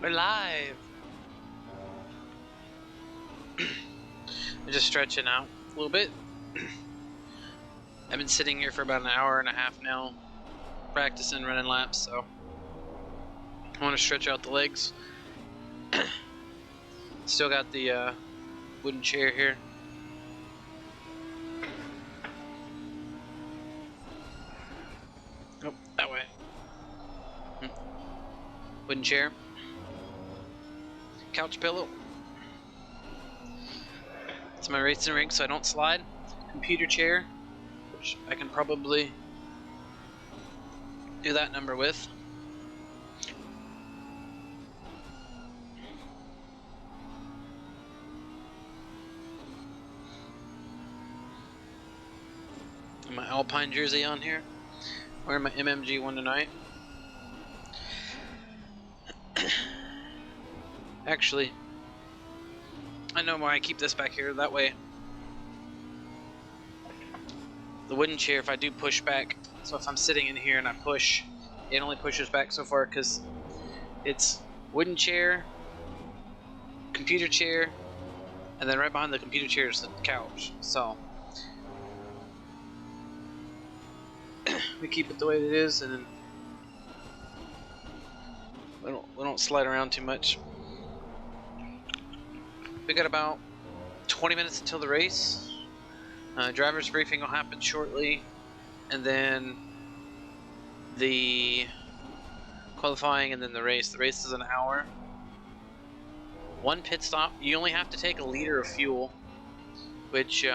We're live. I'm just stretching out a little bit. I've been sitting here for about an hour and a half now, practicing running laps, so I want to stretch out the legs. Still got the wooden chair here. Oh, that way. Wooden chair. Couch pillow. It's my racing rig so I don't slide. Computer chair, which I can probably do that number with. And my Alpine jersey on here. Wearing my MMG one tonight. Actually, I know why I keep this back here. That way, the wooden chair, if I do push back, so if I'm sitting in here and I push, it only pushes back so far because it's wooden chair, computer chair, and then right behind the computer chair is the couch. So we keep it the way it is, and then we don't slide around too much. We got about 20 minutes until the race. Driver's briefing will happen shortly, and then the qualifying, and then the race. The race is an hour. One pit stop. You only have to take a liter of fuel, which is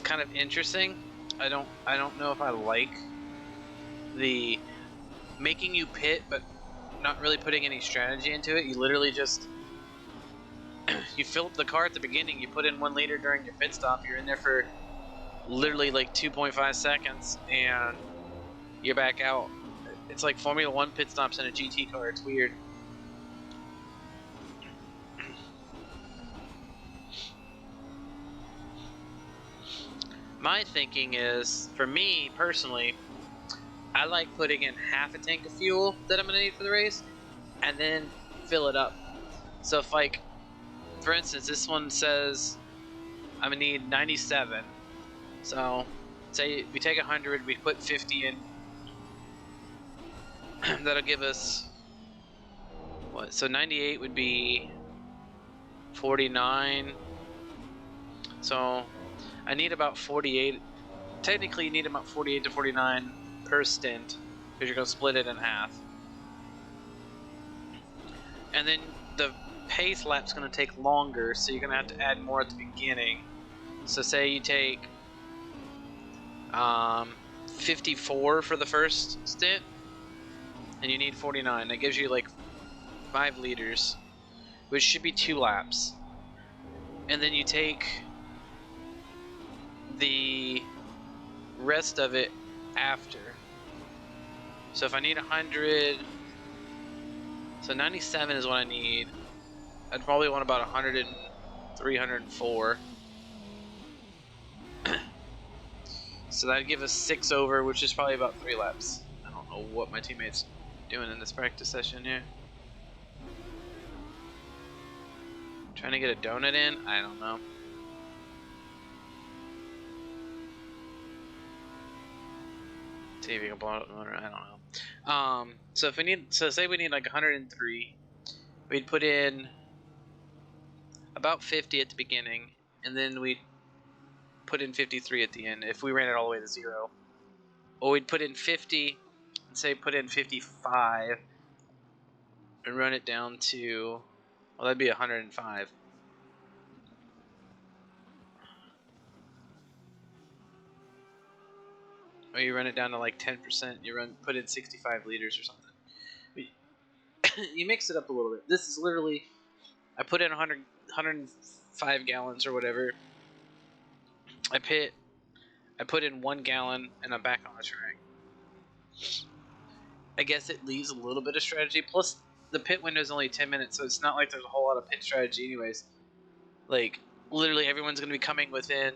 kind of interesting. I don't know if I like the making you pit, but not really putting any strategy into it. You literally just you fill up the car at the beginning, you put in 1 liter during your pit stop, you're in there for literally like 2.5 seconds, and you're back out. It's like Formula 1 pit stops in a GT car. It's weird. My thinking is, for me personally, I like putting in half a tank of fuel that I'm going to need for the race, and then fill it up. So if, like, for instance, this one says I'm going to need 97. So say we take 100, we put 50 in. That'll give us what? So 98 would be 49. So I need about 48. Technically, you need about 48 to 49 per stint because you're going to split it in half. And then the pace lap's going to take longer, so you're going to have to add more at the beginning. So say you take 54 for the first stint, and you need 49. That gives you like 5 liters, which should be 2 laps. And then you take the rest of it after. So if I need 100, so 97 is what I need. I'd probably want about 103, 104. So that'd give us 6 over, which is probably about 3 laps. I don't know what my teammates doing in this practice session here. Trying to get a donut in? I don't know. See if you can blow up the motor. I don't know. So if we need, so say we need like 103, we'd put in about 50 at the beginning, and then we'd put in 53 at the end if we ran it all the way to 0. Or we'd put in 50 and say put in 55 and run it down to, well, that'd be 105. Or you run it down to like 10%, you put in 65 liters or something. You mix it up a little bit. This is literally, I put in 105 gallons or whatever. I put in 1 gallon and I'm back on the track. I guess it leaves a little bit of strategy. Plus, the pit window is only 10 minutes, so it's not like there's a whole lot of pit strategy anyways. Like, literally everyone's going to be coming within,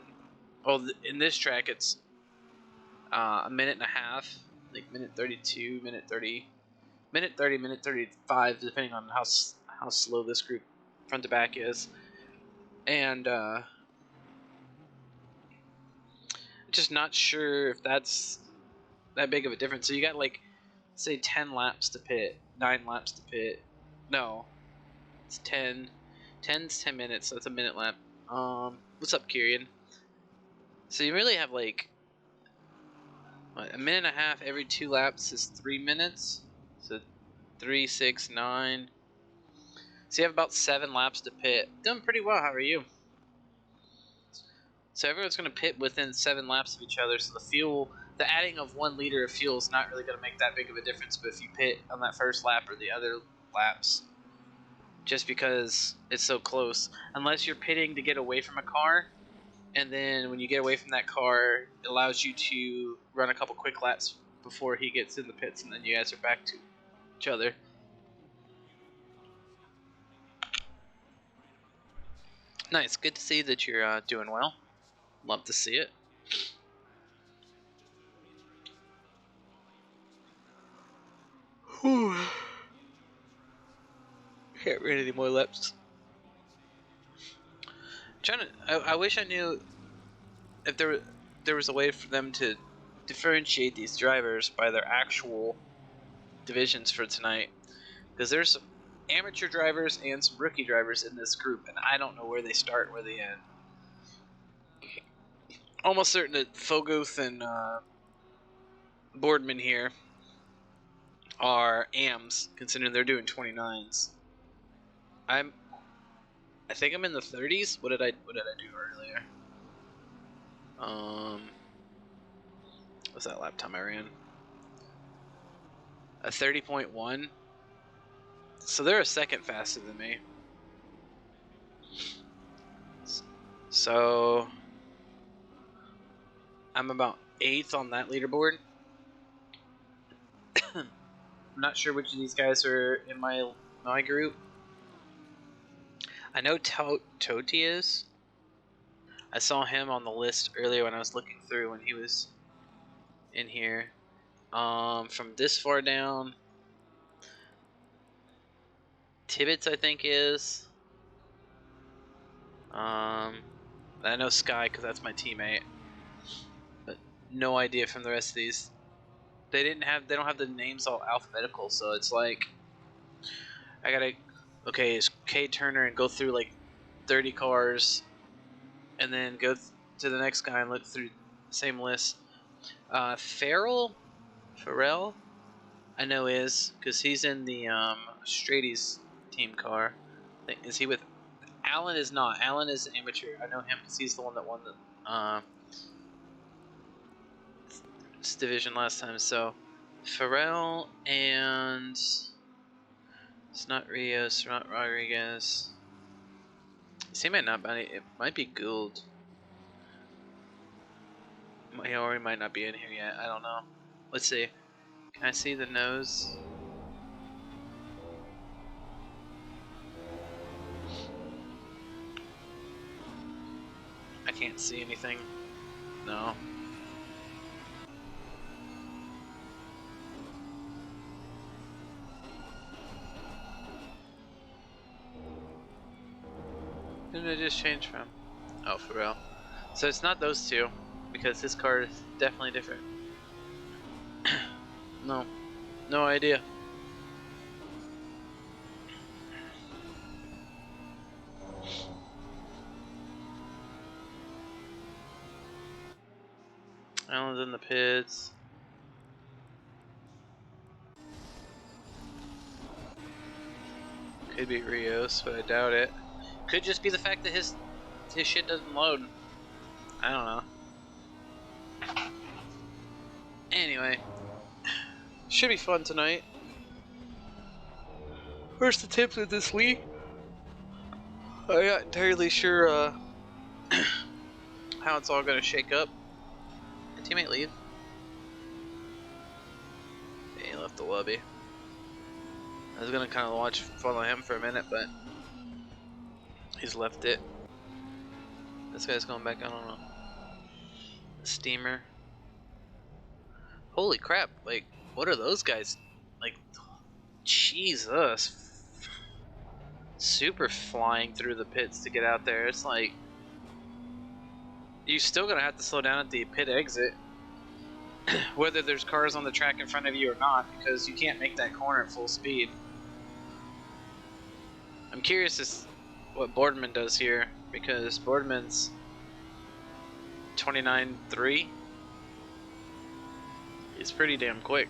well, in this track it's a minute and a half, like minute 32, minute 30. minute 30, minute 35, depending on how slow this group front to back is. And just not sure if that's that big of a difference. So you got like, say 10 laps to pit, 9 laps to pit. No, it's 10. 10's 10 minutes, so that's a minute lap. What's up, Kieran? So you really have like what, a minute and a half every 2 laps is 3 minutes. So 3, 6, 9. So you have about 7 laps to pit. Doing pretty well. How are you? So everyone's going to pit within 7 laps of each other. So the adding of 1 liter of fuel is not really going to make that big of a difference. But if you pit on that first lap or the other laps, just because it's so close, unless you're pitting to get away from a car, and then when you get away from that car, it allows you to run a couple quick laps before he gets in the pits, and then you guys are back to each other. Nice. Good to see that you're doing well. Love to see it. Whew. Can't read any more laps. I wish I knew if there was a way for them to differentiate these drivers by their actual divisions for tonight, because there's some amateur drivers and some rookie drivers in this group, and I don't know where they start, where they end. Almost certain that Fogoth and Boardman here are AMs, considering they're doing 29s. I think I'm in the 30s. What did I do earlier? What's that lap time I ran? A 30.1. So they're a second faster than me. So I'm about 8th on that leaderboard. I'm not sure which of these guys are in my group. I know Toti is. I saw him on the list earlier when I was looking through when he was in here. From this far down, Tibbetts I think is. I know Sky because that's my teammate, but no idea from the rest of these. They don't have the names all alphabetical, so it's like I gotta it's K Turner and go through like 30 cars, and then go to the next guy and look through the same list. Farrell, I know is because he's in the Strady's team car. Is he with? Alan is not. Alan is an amateur. I know him because he's the one that won the this division last time. So Farrell and it's not Rios, not Rodriguez. He might not be. It might be Gould. Or he might not be in here yet. I don't know. Let's see. Can I see the nose? I can't see anything. No. Who did I just change from? Oh, for real. So it's not those two, because this car is definitely different. No idea. Alan's in the pits. Could be Rios, but I doubt it. Could just be the fact that his shit doesn't load. I don't know. Anyway, should be fun tonight. First attempt of this week. I'm not entirely sure how it's all gonna shake up. Did teammate leave? Yeah, he left the lobby. I was gonna kind of follow him for a minute, but he's left it. This guy's going back. I don't know. The steamer. Holy crap! Like, what are those guys? Like, Jesus. Super flying through the pits to get out there. It's like you're still gonna have to slow down at the pit exit, whether there's cars on the track in front of you or not, because you can't make that corner at full speed. I'm curious as what Boardman does here, because Boardman's 29.3. He's pretty damn quick.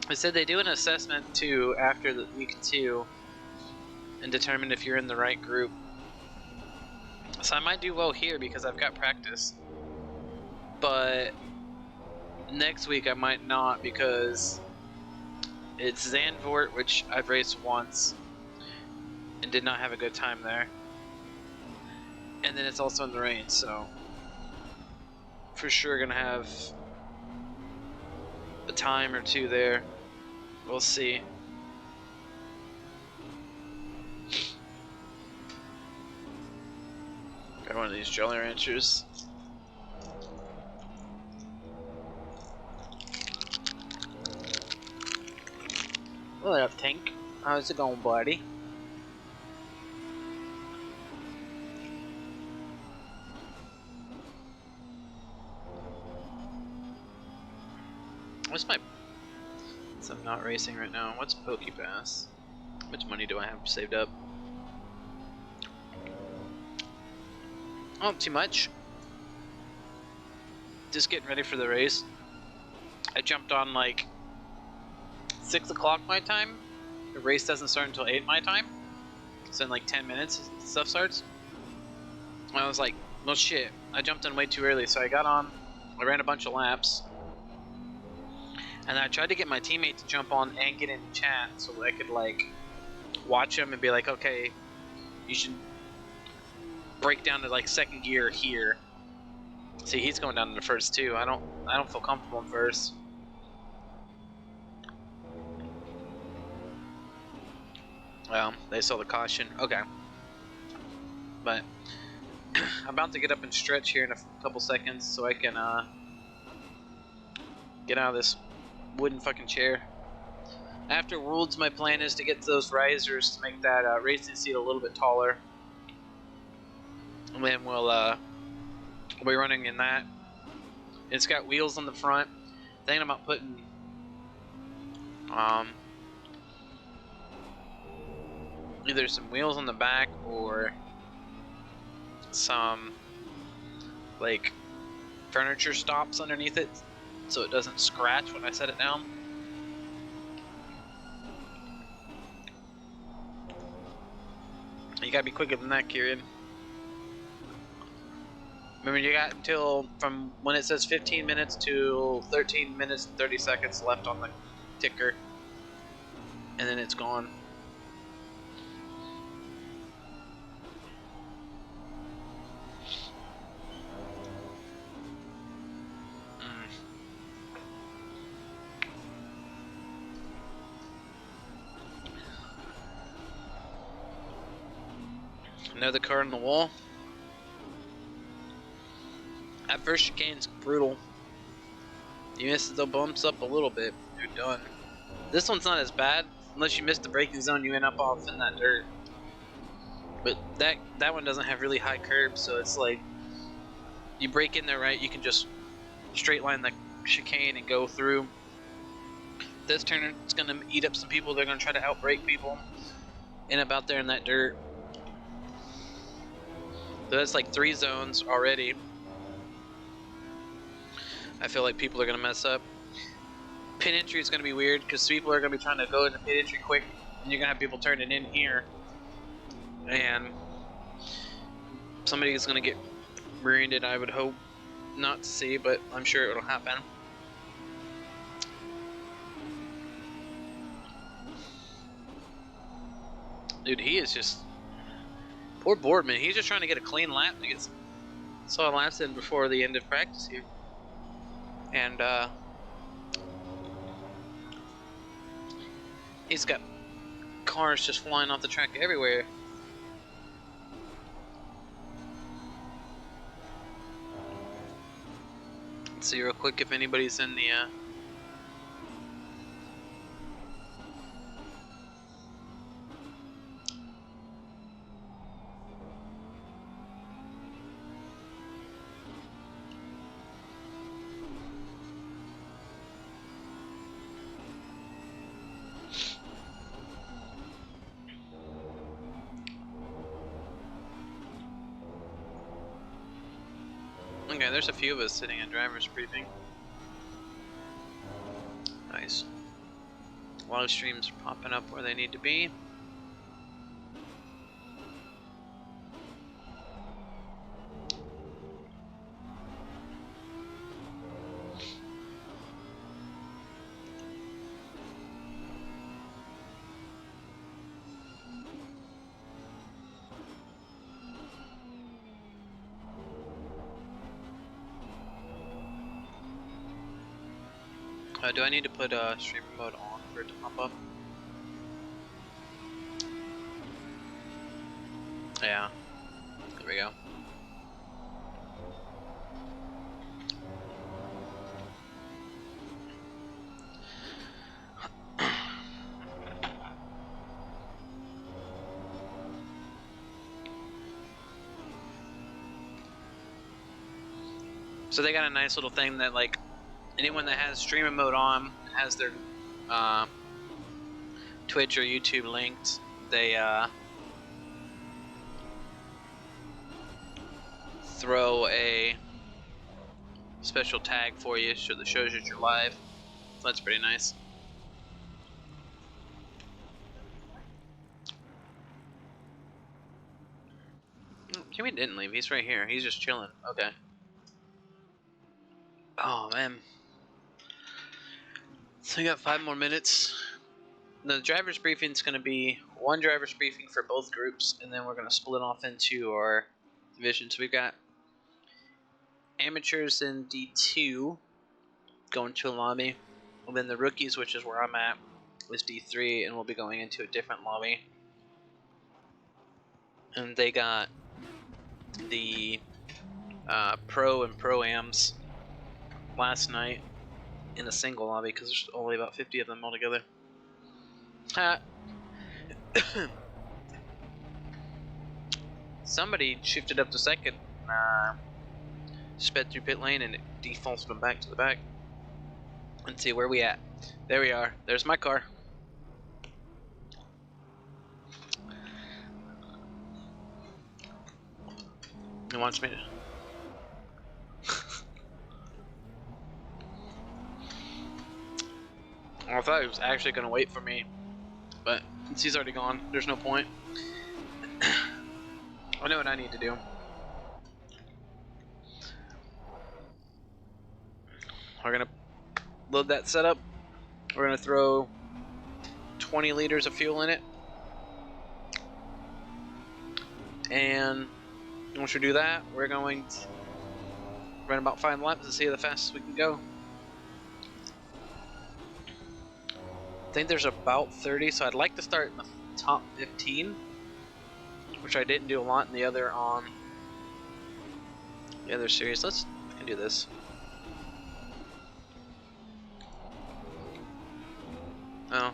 I said they do an assessment too after the week 2 and determine if you're in the right group. So I might do well here because I've got practice. But next week I might not because it's Zandvoort, which I've raced once and did not have a good time there. And then it's also in the rain, so for sure gonna have a time or two there. We'll see. Got one of these Jolly Ranchers. What up, Tank? How's it going, buddy? What's my... So I'm not racing right now. What's PokePass? How much money do I have saved up? Not too much. Just getting ready for the race. I jumped on like 6 o'clock my time. The race doesn't start until 8 my time. So in like 10 minutes stuff starts. And I was like, well shit, I jumped in way too early, so I got on, I ran a bunch of laps. And I tried to get my teammate to jump on and get in chat so I could like watch him and be like, okay, you should break down to like second gear here. See, he's going down to the first too. I don't feel comfortable in first. Well, they saw the caution. Okay. But I'm about to get up and stretch here in a couple seconds so I can get out of this wooden fucking chair. After Worlds, my plan is to get those risers to make that racing seat a little bit taller. And then we'll be running in that. It's got wheels on the front. Thinking about putting either some wheels on the back or some like furniture stops underneath it so it doesn't scratch when I set it down. You gotta be quicker than that, Kieran. Remember, you got until from when it says 15 minutes to 13 minutes and 30 seconds left on the ticker, and then it's gone. Another car on the wall. That first chicane's brutal. You miss the bumps up a little bit, you're done. This one's not as bad. Unless you miss the braking zone, you end up off in that dirt. But that one doesn't have really high curbs, so it's like you brake in there right, you can just straight line the chicane and go through. This turn, it's gonna eat up some people. They're gonna try to outbrake people in about there in that dirt. So that's like 3 zones already. I feel like people are gonna mess up. Pit entry is gonna be weird because people are gonna be trying to go into pit entry quick, and you're gonna have people turning in here, and somebody is gonna get rear-ended. I would hope not to see, but I'm sure it'll happen. Dude, he is just poor Boardman. He's just trying to get a clean lap to get some laps in before the end of practice here. And he's got cars just flying off the track everywhere. See real quick if anybody's in the Okay, there's a few of us sitting in driver's briefing. Nice. Live streams are popping up where they need to be. Do I need to put streamer mode on for it to pop up? Yeah. There we go. So they got a nice little thing that, like, anyone that has streamer mode on, has their Twitch or YouTube linked, they throw a special tag for you that shows that you're live. So that's pretty nice. Kimmy didn't leave. He's right here. He's just chilling. Okay. Oh man. So we got 5 more minutes. The driver's briefing is going to be one driver's briefing for both groups, and then we're going to split off into our divisions. We've got amateurs in D2 going to a lobby, and then the rookies, which is where I'm at, is D3, and we'll be going into a different lobby. And they got the pro and pro-ams last night in a single lobby because there's only about 50 of them altogether. Somebody shifted up to second, sped through pit lane, and it defaulted them back to the back. Let's see where we at. There we are. There's my car. It wants me to. I thought he was actually going to wait for me, but since he's already gone, there's no point. I know what I need to do. We're going to load that setup. We're going to throw 20 liters of fuel in it. And once we do that, we're going to run about 5 laps and see how the fastest we can go. I think there's about 30, so I'd like to start in the top 15, which I didn't do a lot in the other series. I can do this. Oh,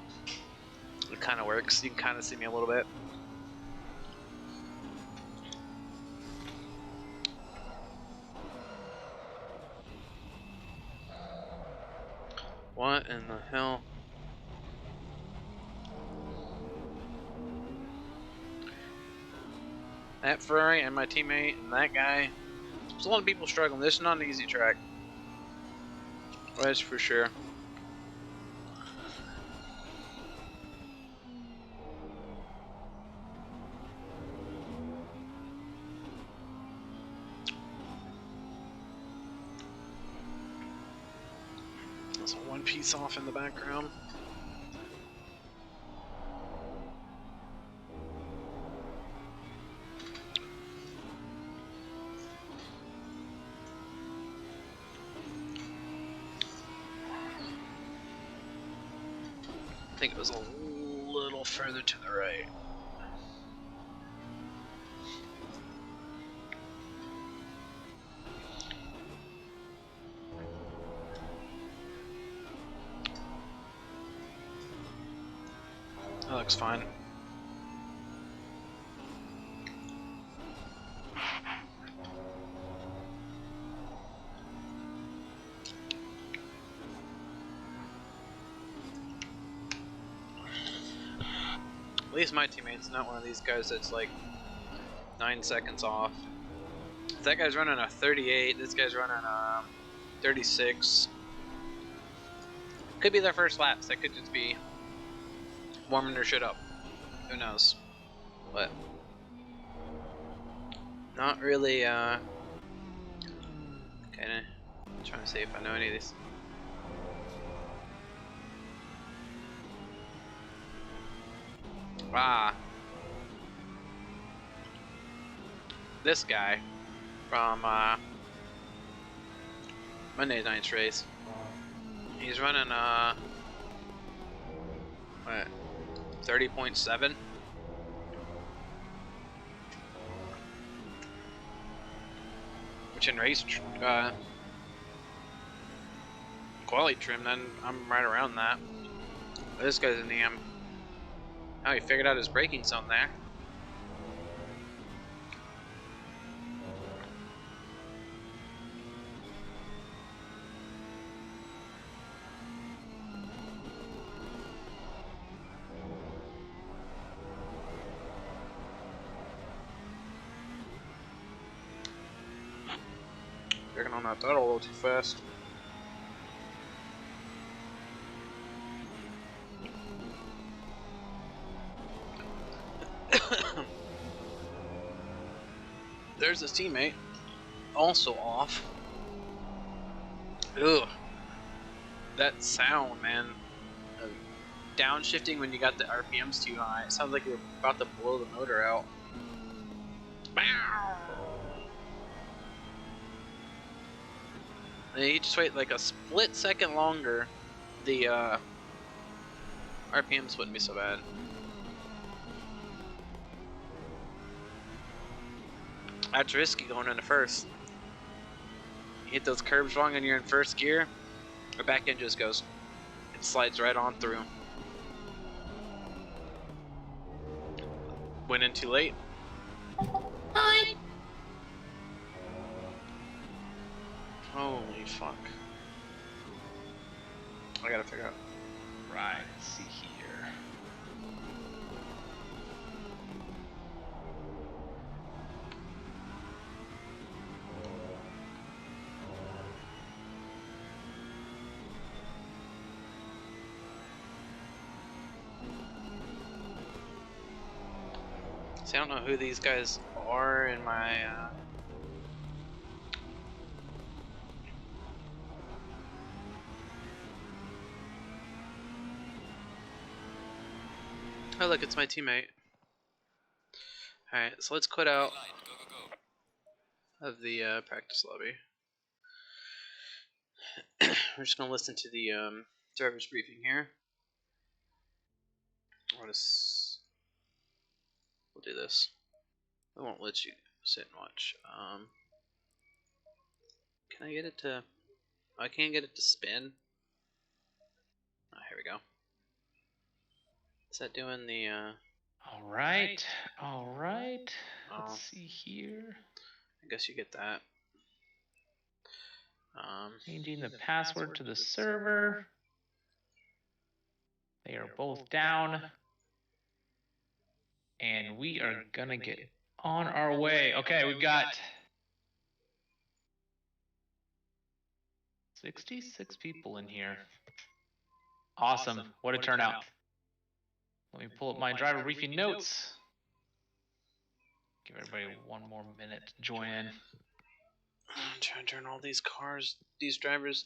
it kind of works. You can kind of see me a little bit. What in the hell? That Ferrari and my teammate and that guy. There's a lot of people struggling. This is not an easy track. That's for sure. There's one piece off in the background. I think it was a little further to the right. looks fine. At least my teammate's not one of these guys that's like 9 seconds off. If that guy's running a 38, this guy's running a 36. Could be their first laps. That could just be warming their shit up. Who knows? But not really. Okay, I'm trying to see if I know any of these. Ah, this guy from Monday night's race. He's running what, 30.7. Which in race quality trim, then I'm right around that. This guy's in the oh, he figured out his braking zone there. Checking on that throttle a little too fast. There's his teammate, also off. Ugh. That sound, man. Downshifting when you got the RPMs too high. It sounds like you're about to blow the motor out. And you just wait like a split second longer, the RPMs wouldn't be so bad. That's risky going into first. You hit those curbs wrong and you're in first gear, the back end just goes. It slides right on through. Went in too late. Hi. Holy fuck. I gotta figure out. Right, let's see here. See, I don't know who these guys are in my Oh look, it's my teammate. Alright, so let's quit out of the practice lobby. We're just gonna listen to the driver's briefing here. We'll do this. I won't let you sit and watch. Can I get it to? Oh, I can't get it to spin. Oh, here we go. Is that doing the? All right. Oh, Let's see here. I guess you get that. Changing the password to the server. They are both down. And we are gonna get on our way. Okay, we've got 66 people in here. Awesome. What a turnout. Let me pull up my driver briefing notes. Give everybody one more minute to join in. I'm trying to turn all these drivers.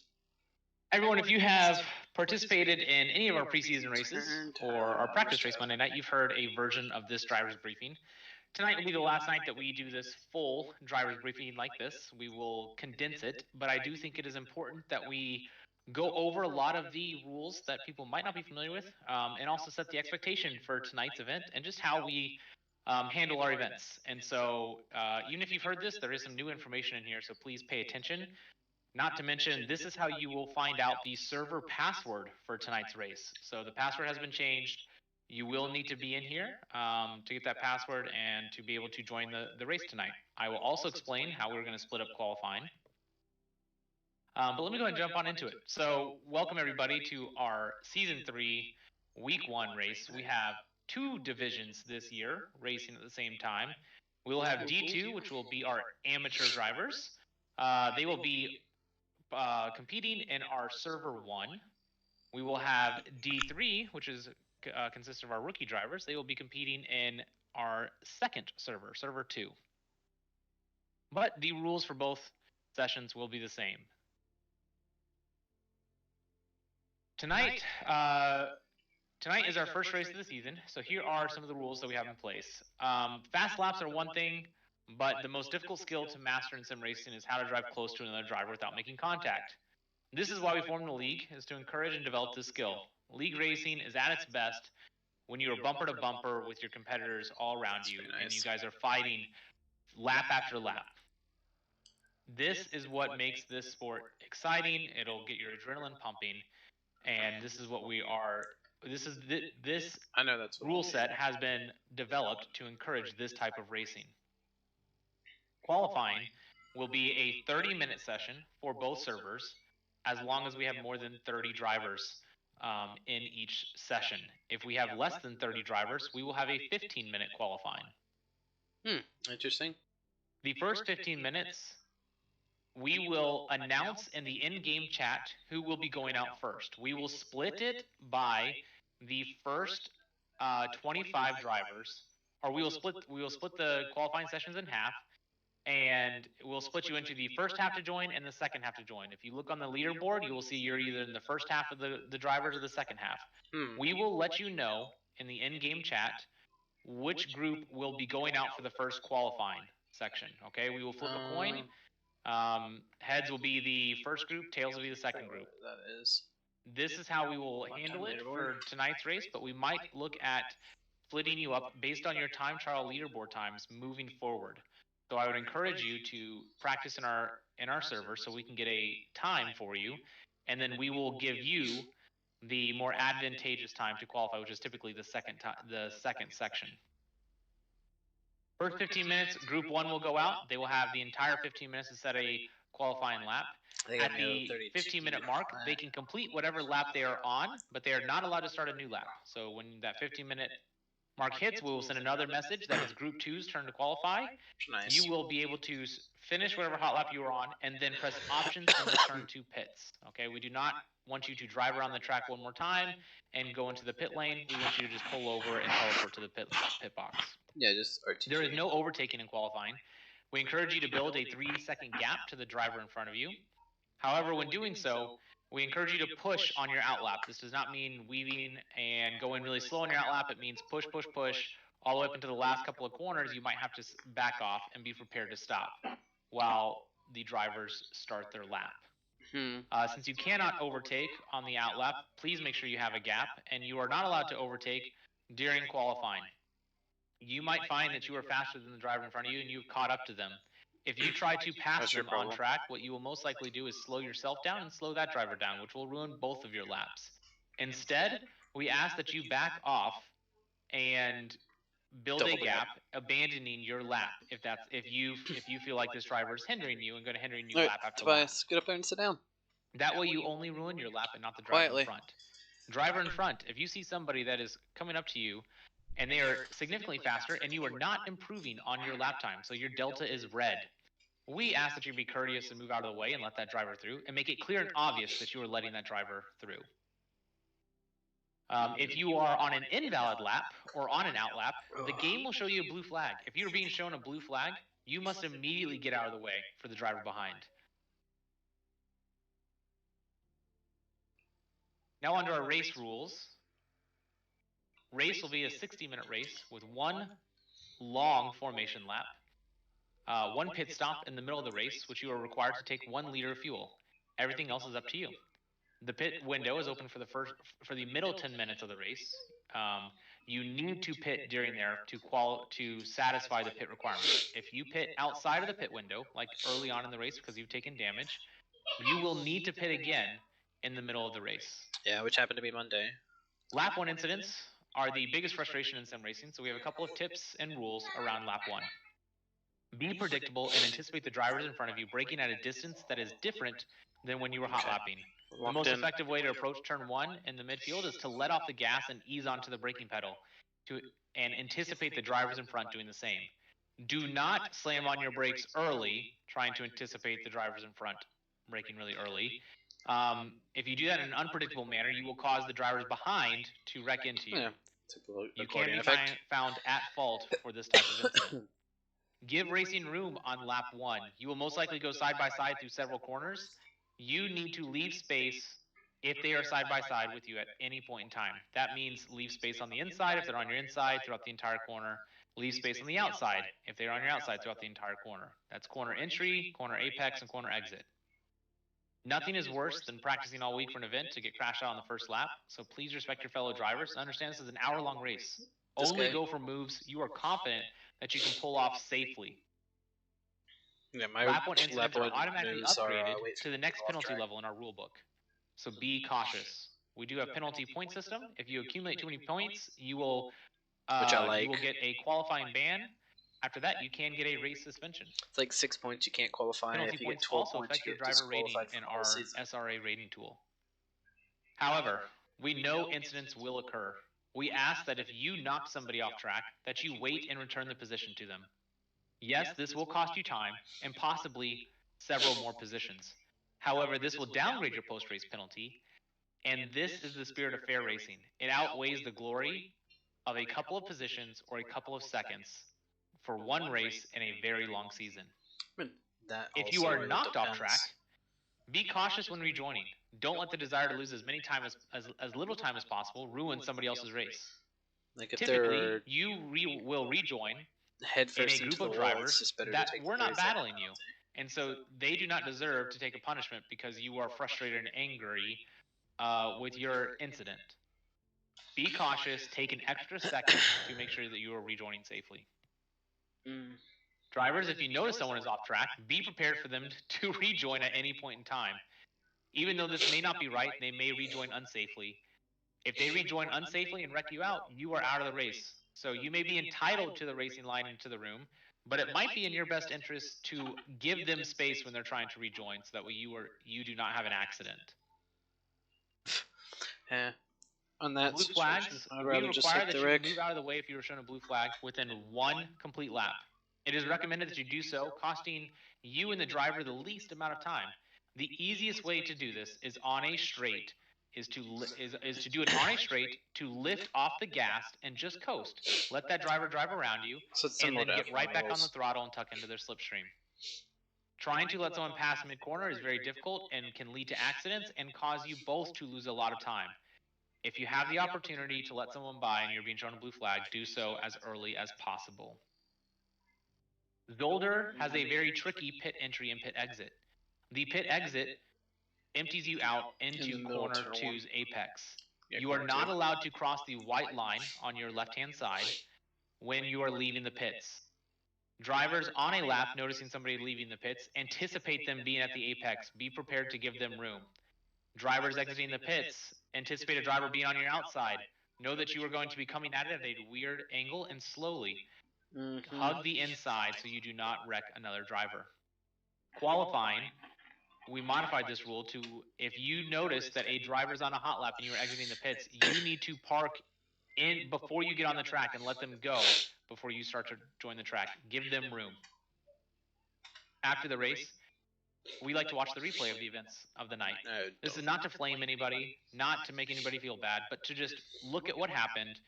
Everyone, if you have participated in any of our preseason races or our practice race Monday night, you've heard a version of this driver's briefing. Tonight will be the last night that we do this full driver's briefing like this. We will condense it, but I do think it is important that we go over a lot of the rules that people might not be familiar with, and also set the expectation for tonight's event and just how we handle our events. And so even if you've heard this, there is some new information in here, so please pay attention. Not to mention, this is how you will find out the server password for tonight's race. So the password has been changed. you will need to be in here to get that password and to be able to join the race tonight. I will also explain how we're going to split up qualifying. But let me go ahead and jump on into it. So welcome everybody to our Season 3 Week 1 race. We have 2 divisions this year racing at the same time. We will have D2, which will be our amateur drivers. They will be competing in our Server 1. We will have D3, which is consists of our rookie drivers. They will be competing in our second server, Server 2. But the rules for both sessions will be the same. Tonight is our first race of the season, so here are some of the rules that we have in place. Fast laps are one thing, but the most difficult skill to master in sim racing is how to drive close to another driver without making contact. This is why we formed the league, is to encourage and develop this skill. League racing is at its best when you are bumper to bumper with your competitors all around you, and you guys are fighting lap after lap. This is what makes this sport exciting. It'll get your adrenaline pumping, and this is what we are. This I know that's rule set has been developed to encourage this type of racing. Qualifying will be a 30-minute session for both servers, as long as we have more than 30 drivers in each session. If we have less than 30 drivers, we will have a 15-minute qualifying. Interesting. The first 15 minutes, we will announce in the in-game chat who will be going out first. We will split it by the first 25 drivers, or we will split the qualifying sessions in half, and we'll split you into the first half to join and the second half to join. If you look on the leaderboard, you will see you're either in the first half of the drivers or the second half. We will let you know in the in-game chat which group will be going out for the first qualifying section. Okay, we will flip a coin. Heads will be the first group, tails will be the second group. That is. This is how we will handle it for tonight's race, but we might look at splitting you up based on your time trial leaderboard times moving forward. So I would encourage you to practice in our server so we can get a time for you, and then we will give you the more advantageous time to qualify, which is typically the second section. First 15 minutes, Group 1 will go out. They will have the entire 15 minutes to set a qualifying lap. At the 15-minute mark, they can complete whatever lap they are on, but they are not allowed to start a new lap. So when that 15-minute mark hits, we will send another message that is Group 2's turn to qualify. Nice. You will be able to finish whatever hot lap you were on and then press options and return to pits. Okay, we do not want you to drive around the track one more time and go into the pit lane. We want you to just pull over and teleport to the pit box. Yeah, just RTG. There is no overtaking in qualifying. We encourage you to build a 3-second gap to the driver in front of you. However, when doing so, we encourage you to push on your outlap. This does not mean weaving and going really slow on your outlap. It means push, push, push, all the way up into the last couple of corners. You might have to back off and be prepared to stop while the drivers start their lap. Since you cannot overtake on the outlap, please make sure you have a gap, and you are not allowed to overtake during qualifying. You might find that you are faster than the driver in front of you and you've caught up to them. If you try to pass them on track, what you will most likely do is slow yourself down and slow that driver down, which will ruin both of your laps. Instead, we ask that you back off and build a gap, abandoning your lap if you feel like this driver is hindering you and going to hinder you lap after lap. Tobias, get up there and sit down. That way you only ruin your lap and not the driver in front. Driver in front, if you see somebody that is coming up to you and they are significantly faster and you are not improving on your lap time, so your delta is red, we ask that you be courteous and move out of the way and let that driver through and make it clear and obvious that you are letting that driver through. If you are on an invalid lap or on an out lap, the game will show you a blue flag. If you're being shown a blue flag, you must immediately get out of the way for the driver behind. Now onto our race rules. Race will be a 60-minute race with one long formation lap, one pit stop in the middle of the race, which you are required to take 1 liter of fuel. Everything else is up to you. The pit window is open for the middle 10 minutes of the race. You need to pit during there to satisfy the pit requirements. If you pit outside of the pit window, like early on in the race because you've taken damage, you will need to pit again in the middle of the race. Yeah, which happened to be Monday. Lap 1 incidents are the biggest frustration in sim racing, so we have a couple of tips and rules around lap 1. Be predictable and anticipate the drivers in front of you braking at a distance that is different than when you were hot lapping. The most effective way to approach turn 1 in the midfield is to let off the gas and ease onto the braking pedal and anticipate the drivers in front doing the same. Do not slam on your brakes early, trying to anticipate the drivers in front braking really early. If you do that in an unpredictable manner, you will cause the drivers behind to wreck into you. You can be found at fault for this type of incident. Give racing room on lap 1. You will most likely go side by side through several corners. You need to leave space if they are side by side with you at any point in time. That means leave space on the inside if they're on your inside throughout the entire corner. Leave space on the outside if they're on your outside throughout the entire corner. That's corner entry, corner apex, and corner exit. Nothing is worse than practicing all week for an event to get crashed out on the first lap, so please respect your fellow drivers and understand this is an hour-long race. Only go for moves you are confident that you can pull off safely. Yeah, my lap 1 incidents are automatically upgraded to the next penalty level in our rule book. So be cautious. We do have penalty point system. If you accumulate too many points, you will you will get a qualifying ban. After that, you can get a race suspension. It's like 6 points you can't qualify. Penalty if you points get 12 also points, affect you your get driver rating in our SRA rating tool. However, we know incidents will occur. We ask that if you knock somebody off track, that you wait and return the position to them. Yes, this will cost you time and possibly several more positions. However, this will downgrade your post-race penalty, and this is the spirit of fair racing. It outweighs the glory of a couple of positions or a couple of seconds for one race in a very long season. If you are knocked off track, be cautious when rejoining. Don't let the desire to lose as little time as possible ruin somebody else's race. Like if Typically, you will rejoin in a group of drivers that were not battling you, and so they do not deserve to take a punishment because you are frustrated and angry with your incident. Be cautious. Take an extra second to make sure that you are rejoining safely. Drivers, if you notice someone is off track, be prepared for them to rejoin at any point in time. Even though this may not be right, they may rejoin unsafely. If they rejoin unsafely and wreck you out, you are out of the race. So you may be entitled to the racing line into the room, but it might be in your best interest to give them space when they're trying to rejoin so that way you do not have an accident. Yeah. On that blue flags, we require that you move out of the way if you were shown a blue flag within one complete lap. It is recommended that you do so, costing you and the driver the least amount of time. The easiest way to do this is on a straight, is to do it on a straight, to lift off the gas and just coast. Let that driver drive around you, and then get right back on the throttle and tuck into their slipstream. Trying to let someone pass mid-corner is very difficult and can lead to accidents and cause you both to lose a lot of time. If you have the opportunity to let someone by and you're being shown a blue flag, do so as early as possible. Zolder has a very tricky pit entry and pit exit. The pit exit empties you out into corner 2's apex. You are not allowed to cross the white line on your left-hand side when you are leaving the pits. Drivers on a lap noticing somebody leaving the pits, anticipate them being at the apex. Be prepared to give them room. Drivers exiting the pits, anticipate a driver being on your outside. Know that you are going to be coming at it at a weird angle and slowly. Hug the inside so you do not wreck another driver. Qualifying, we modified this rule to, if you notice that a driver's on a hot lap and you're exiting the pits, you need to park in before you get on the track and let them go before you start to join the track. Give them room. After the race, we like to watch the replay of the events of the night. This is not to flame anybody, not to make anybody feel bad, but to just look at what happened,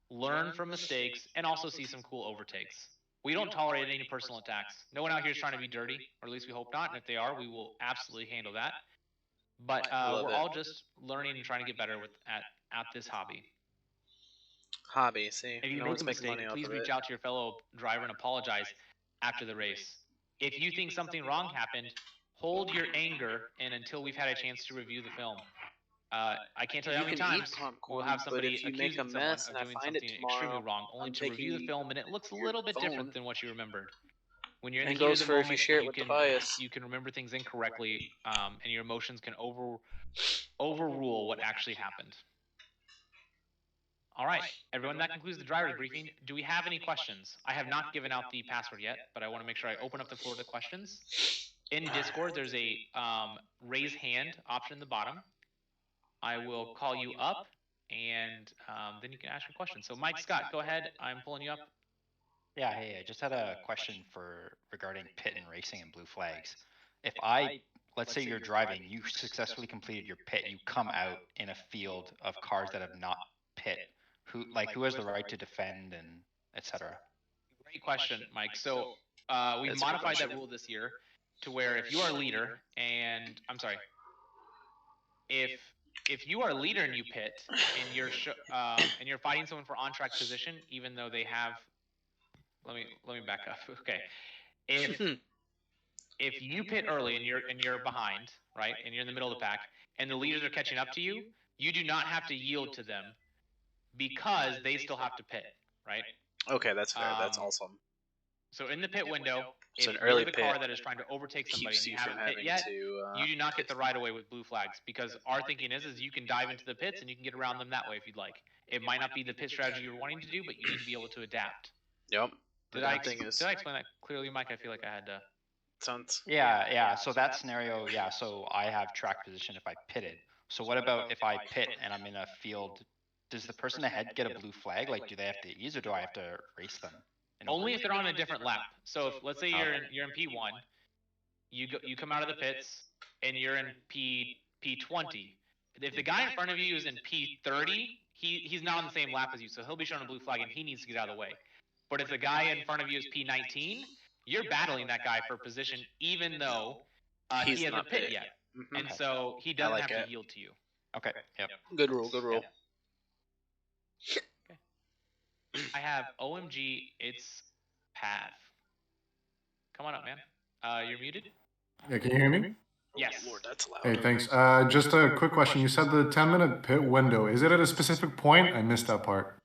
learn from mistakes, and also see some cool overtakes. We don't tolerate any personal attacks. No one out here is trying to be dirty, or at least we hope not, and if they are, we will absolutely handle that. But we're all just learning and trying to get better at this hobby. See. If you make a mistake, please reach out to your fellow driver and apologize after the race. If you think something wrong happened, hold your anger in until we've had a chance to review the film. I can't tell you how many times we'll have somebody accusing someone of doing something extremely wrong, only to review the film and it looks a little bit different than what you remembered. When you're in the heat of the moment, you can remember things incorrectly, and your emotions can overrule what actually happened. All right, everyone, that concludes the driver's briefing. Do we have any questions? I have not given out the password yet, but I want to make sure I open up the floor to questions. In Discord, there's a raise hand option in the bottom. I will call you up, and then you can ask your question. So, Mike Scott, go ahead. I'm pulling you up. Yeah, hey, I just had a question regarding pit and racing and blue flags. If let's say you're driving, you successfully completed your pit, you come out in a field of cars that have not pit, who has the right to defend and etc. Great question, Mike. So we've modified that rule this year to where if you are a leader, and I'm sorry, if you are a leader and you pit and you're fighting someone for on track position, even though they have, let me back up. Okay, if you pit early and you're behind, right, and you're in the middle of the pack, and the leaders are catching up to you, you do not have to yield to them because they still have to pit, right? Okay, that's fair. That's awesome. So in the pit window, So if an early you're the car that is trying to overtake somebody and you haven't pit yet, you do not get the right of way with blue flags, because our thinking is you can dive into the pits and you can get around them that way if you'd like. It might not be the pit strategy you're wanting to do, but you need to be able to adapt. Yep. Did I explain that clearly, Mike? I feel like I had to. Sounds. Yeah. So that scenario, yeah. So I have track position if I pitted. So what about if I pit and I'm in a field? Does the person ahead get a blue flag? Like, do they have to ease, or do I have to race them? Only if they're on a different lap. So if, let's say you're in P1, you come out of the pits and you're in P20. If the guy in front of you is in P30, he's not on the same lap as you, so he'll be shown a blue flag and he needs to get out of the way. But if the guy in front of you is P19, you're battling that guy for position, even though he hasn't pit yet, and so he doesn't have to yield to you. Okay. Yep. Good rule. Good rule. Yep. I have OMG. It's Path. Come on up, man. You're muted. Yeah, can you hear me? Yes. Lord, that's loud. Hey, thanks. Just a quick question. You said the 10-minute pit window. Is it at a specific point? I missed that part.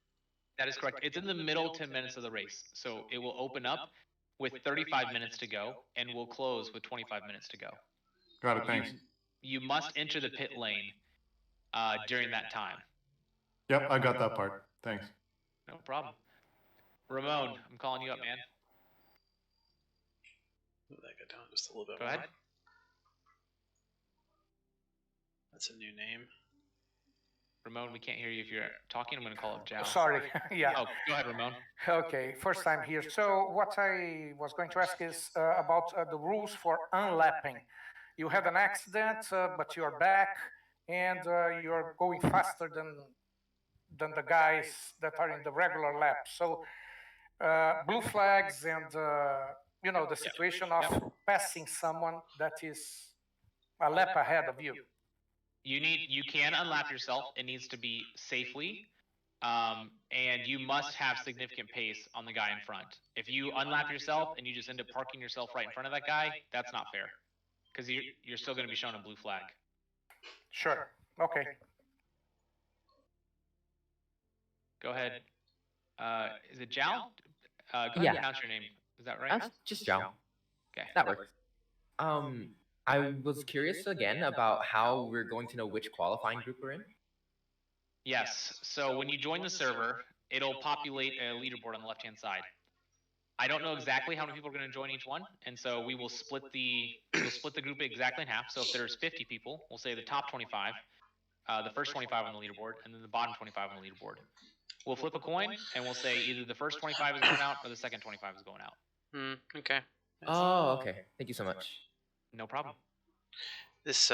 That is correct. It's in the middle 10 minutes of the race. So it will open up with 35 minutes to go and will close with 25 minutes to go. Got it, thanks. You must enter the pit lane during that time. Yep, I got that part. Thanks. No problem. Ramon, I'm calling you up, man. Move that guy down just a little bit Go more. ahead. That's a new name. Ramon, we can't hear you if you're talking. I'm going to call up Jao. Sorry, yeah. Oh, go ahead, Ramon. Okay, first time here. So what I was going to ask is about the rules for unlapping. You had an accident, but you're back, and you're going faster than the guys that are in the regular lap. So blue flags and the situation of passing someone that is a lap ahead of you. You can unlap yourself. It needs to be safely, and you must have significant pace on the guy in front. If you unlap yourself and you just end up parking yourself right in front of that guy, that's not fair, because you're still going to be shown a blue flag. Sure. Okay. Go ahead. Is it Jao? Go ahead and pronounce your name. Is that right? Just Jao. Okay. That works. I was curious again about how we're going to know which qualifying group we're in. Yes. So when you join the server, it'll populate a leaderboard on the left-hand side. I don't know exactly how many people are going to join each one, and so we'll split the group exactly in half. So if there's 50 people, we'll say the top 25, the first 25 on the leaderboard, and then the bottom 25 on the leaderboard. We'll flip a coin, and we'll say either the first 25 is going out or the second 25 is going out. Okay. Oh, okay. Thank you so much. No problem. This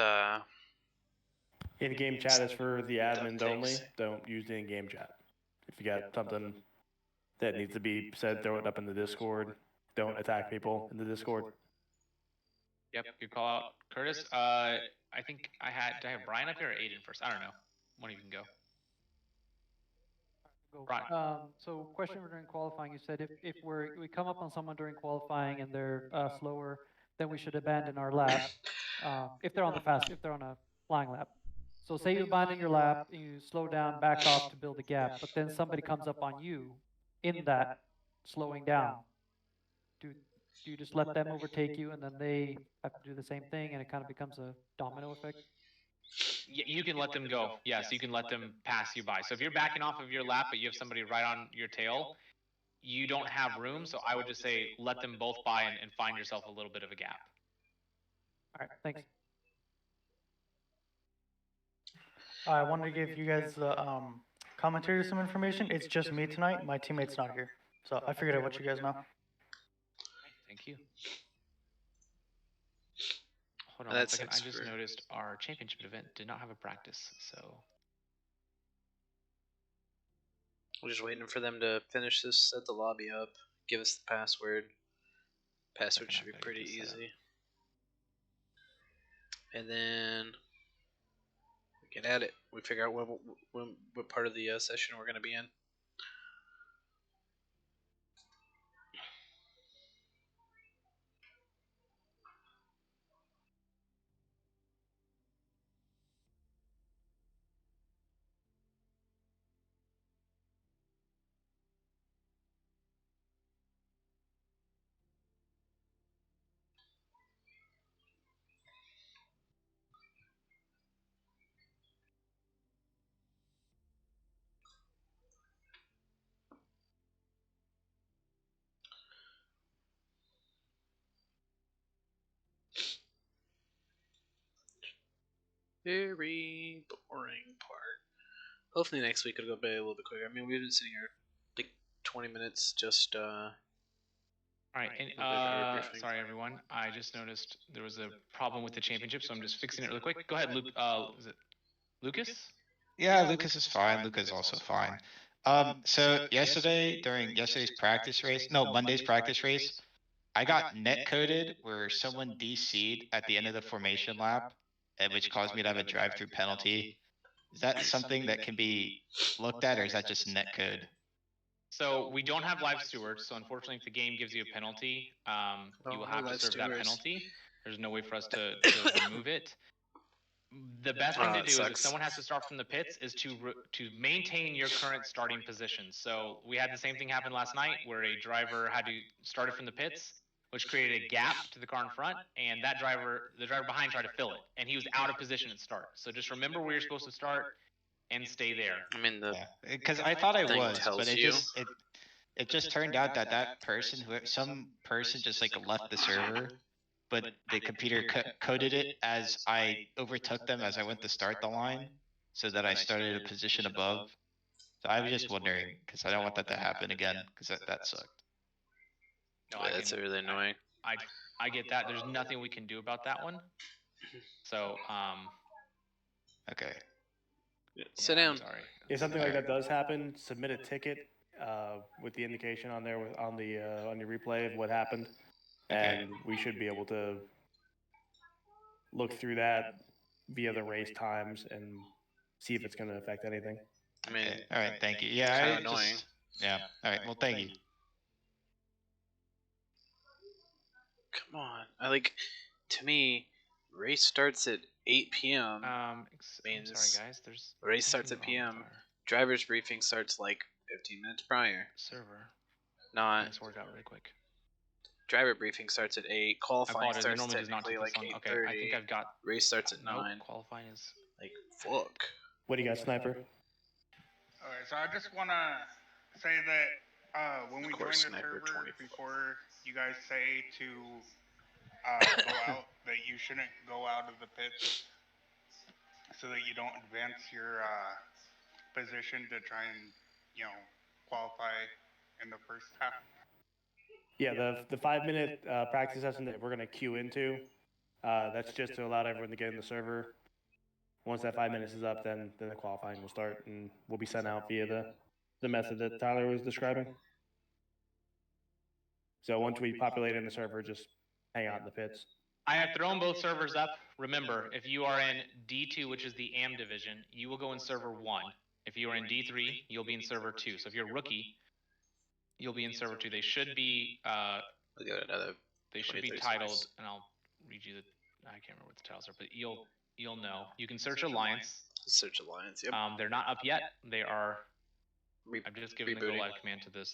In-game chat is for the admins only. Don't use the in-game chat. If you got something that needs to be said, throw it up in the Discord. Don't attack people in the Discord. Yep, good call out. Curtis, I think did I have Brian up here or Aiden first? I don't know. One of you can go. Brian. So question during qualifying, you said if we come up on someone during qualifying and they're slower, then we should abandon our lap if they're on a flying lap. So say you abandon your lap, and you slow down, back off to build a gap, but then somebody comes up on you in that slowing down. Do you just let them overtake you, and then they have to do the same thing, and it kind of becomes a domino effect? You can let them go. Yes, you can let them pass you by. So if you're backing off of your lap, but you have somebody right on your tail, you don't have room. So I would just say let them both by and find yourself a little bit of a gap. All right, thanks. I wanted to give you guys the commentary some information. It's just me tonight. My teammate's not here. So I figured I'd let you guys know. Thank you. Hold on one second. I just noticed our championship event did not have a practice, so we're just waiting for them to finish this, set the lobby up, give us the password. Password should be pretty easy. And then we get at it. We figure out what part of the session we're going to be in. Very boring part. Hopefully next week it'll go by a little bit quicker. I mean, we've been sitting here like 20 minutes just. All right, and sorry everyone. I just noticed there was a problem with the championship, so I'm just fixing it really quick. Go ahead, Luke. Is it Lucas? Yeah, Lucas is fine. Lucas is also fine. So yesterday during yesterday's practice race, no, Monday's practice race, I got net coded where someone DC'd at the end of the formation lap, which caused me to have a drive-through penalty. Is that something that can be looked at, or is that just net code? So we don't have live stewards. So unfortunately, if the game gives you a penalty, you will have to serve that penalty. There's no way for us to remove it. The best thing to do is if someone has to start from the pits is to maintain your current starting position. So we had the same thing happen last night where a driver had to start it from the pits, which created a gap to the car in front, and the driver behind tried to fill it, and he was out of position at start. So just remember where you're supposed to start and stay there. I mean, because I thought I was, but it just turned out that person, some person just like left the server, but the computer coded it as I overtook them as I went to start the line, so that I started a position above. So I was just wondering, because I don't want that to happen again, because that sucked. No, that's really annoying. I get that. There's nothing we can do about that one. So, okay. Sit down. Sorry. If something like that does happen, submit a ticket with the indication on there on your replay of what happened, and we should be able to look through that via the race times and see if it's going to affect anything. I mean, all right, thank you. Yeah, kind of annoying. Yeah. All right. Well, thank you. Come on, to me, race starts at 8 p.m. Means sorry guys, there's race starts at p.m. Driver's briefing starts like 15 minutes prior. Server. Not. Let's work out really quick. Driver briefing starts at 8. Qualifying starts technically like 8:30. Okay, I think I've got. Race starts at 9. Qualifying is like fuck. What do you got, Sniper? Alright, so I just want to say that when we join the server, before you guys say to go out, that you shouldn't go out of the pits so that you don't advance your position to try and, qualify in the first half. Yeah, the 5-minute practice session that we're going to queue into, that's just to allow everyone to get in the server. Once that 5 minutes is up, then the qualifying will start, and we'll be sent out via the method that Tyler was describing. So once we populate in the server, just hang out in the pits. I have thrown both servers up. Remember, if you are in D2, which is the AM division, you will go in server 1. If you are in D3, you'll be in server 2. So if you're a rookie, you'll be in server 2. They should be they should be titled, and I'll read you I can't remember what the titles are, but you'll know. You can search Alliance. Search Alliance, yep. They're not up yet. They are. I've just given the go live command to the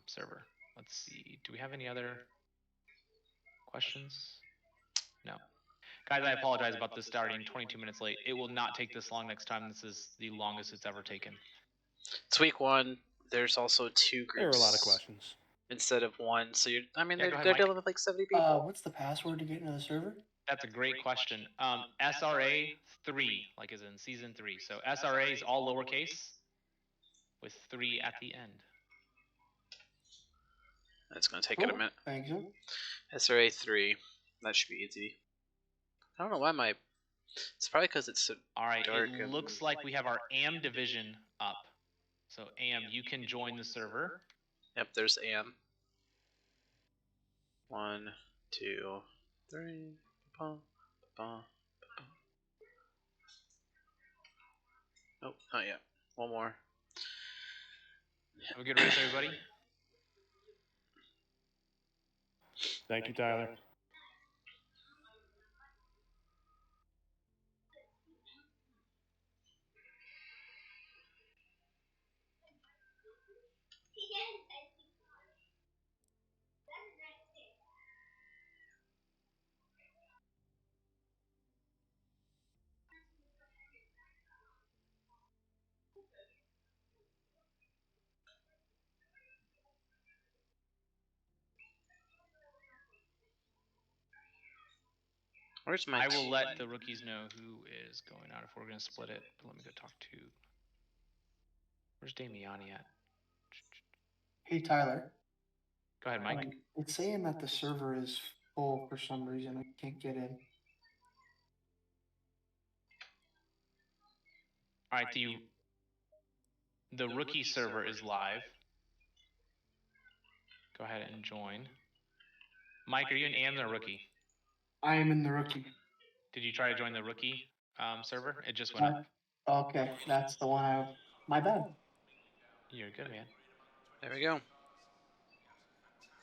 server. Let's see. Do we have any other questions? No. Guys, I apologize about this starting 22 minutes late. It will not take this long next time. This is the longest it's ever taken. It's week 1. There's also 2 groups. There were a lot of questions instead of 1. So you're, I mean, Yeah, they're dealing with like 70 people. What's the password to get into the server? That's a great question. SRA 3, like as in season 3. So SRA is all lowercase with 3 at the end. That's going to take it a minute. Thank you. SRA 3. That should be easy. I don't know why my... It's probably because it's so all right, dark. It looks like we have our AM division up. So AM, you can join the server. Yep, there's AM. 1, 2, 3. Ba, ba, ba. Oh, not yet. One more. Have a good race, everybody. Thank you, Tyler. Where's my... I will let the rookies know who is going out if we're going to split it. But let me go talk to... Where's Damiani at? Hey, Tyler. Go ahead, Mike. It's saying that the server is full for some reason. I can't get in. All right, the rookie server is live. Go ahead and join. Mike, are you an AM or a rookie? I am in the rookie. Did you try to join the rookie server? It just went up. Okay, that's the one my bad. You're good, man. There we go.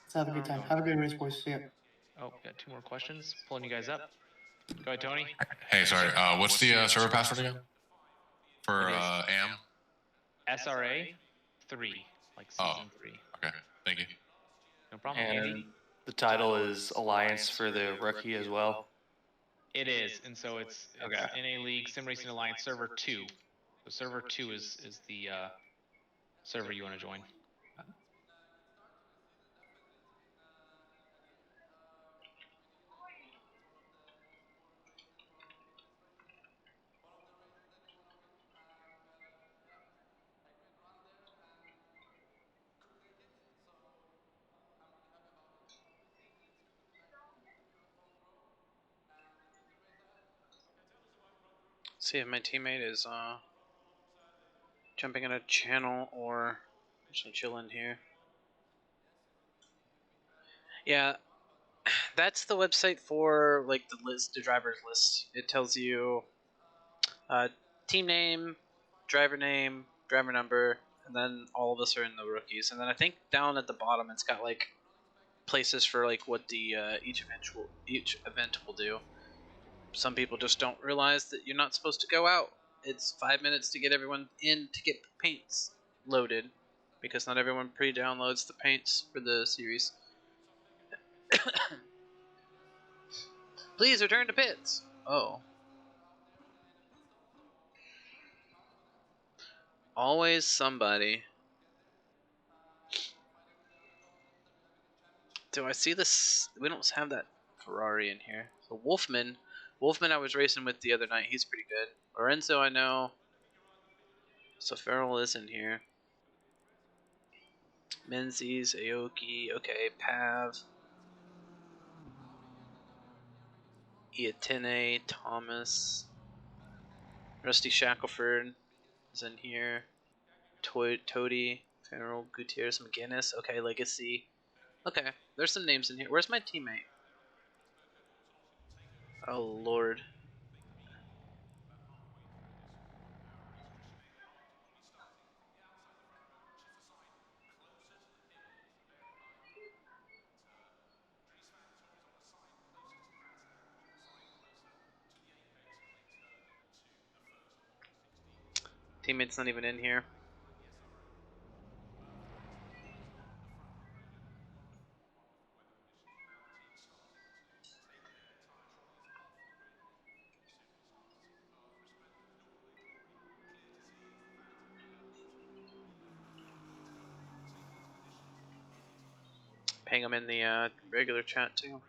Let's have a good time. Have a good race, boys. See ya. Oh, got 2 more questions. Pulling you guys up. Go ahead, Tony. Hey, sorry. What's the server password again? For AM? SRA 3, like season 3. Okay, thank you. No problem, And Andy. the title is Alliance for the Rookie as well. It is, and so it's NA League Sim Racing Alliance Server 2. So Server 2 is the server you want to join. See if my teammate is jumping in a channel or just chilling here. Yeah, that's the website for like the list, the drivers list. It tells you team name, driver number, and then all of us are in the rookies. And then I think down at the bottom it's got like places for like what the each event will do. Some people just don't realize that you're not supposed to go out. It's 5 minutes to get everyone in to get paints loaded, because not everyone pre-downloads the paints for the series. Please return to pits. Oh. Always somebody. Do I see this? We don't have that Ferrari in here. So Wolfman I was racing with the other night. He's pretty good. Lorenzo I know. So Farrell is in here. Menzies, Aoki, okay, Pav. Iatene, Thomas. Rusty Shackelford is in here. Toady, Farrell, Gutierrez, McGinnis. Okay, Legacy. Okay, there's some names in here. Where's my teammate? Oh, Lord. Teammate's not even in here. hang them in the regular chat too.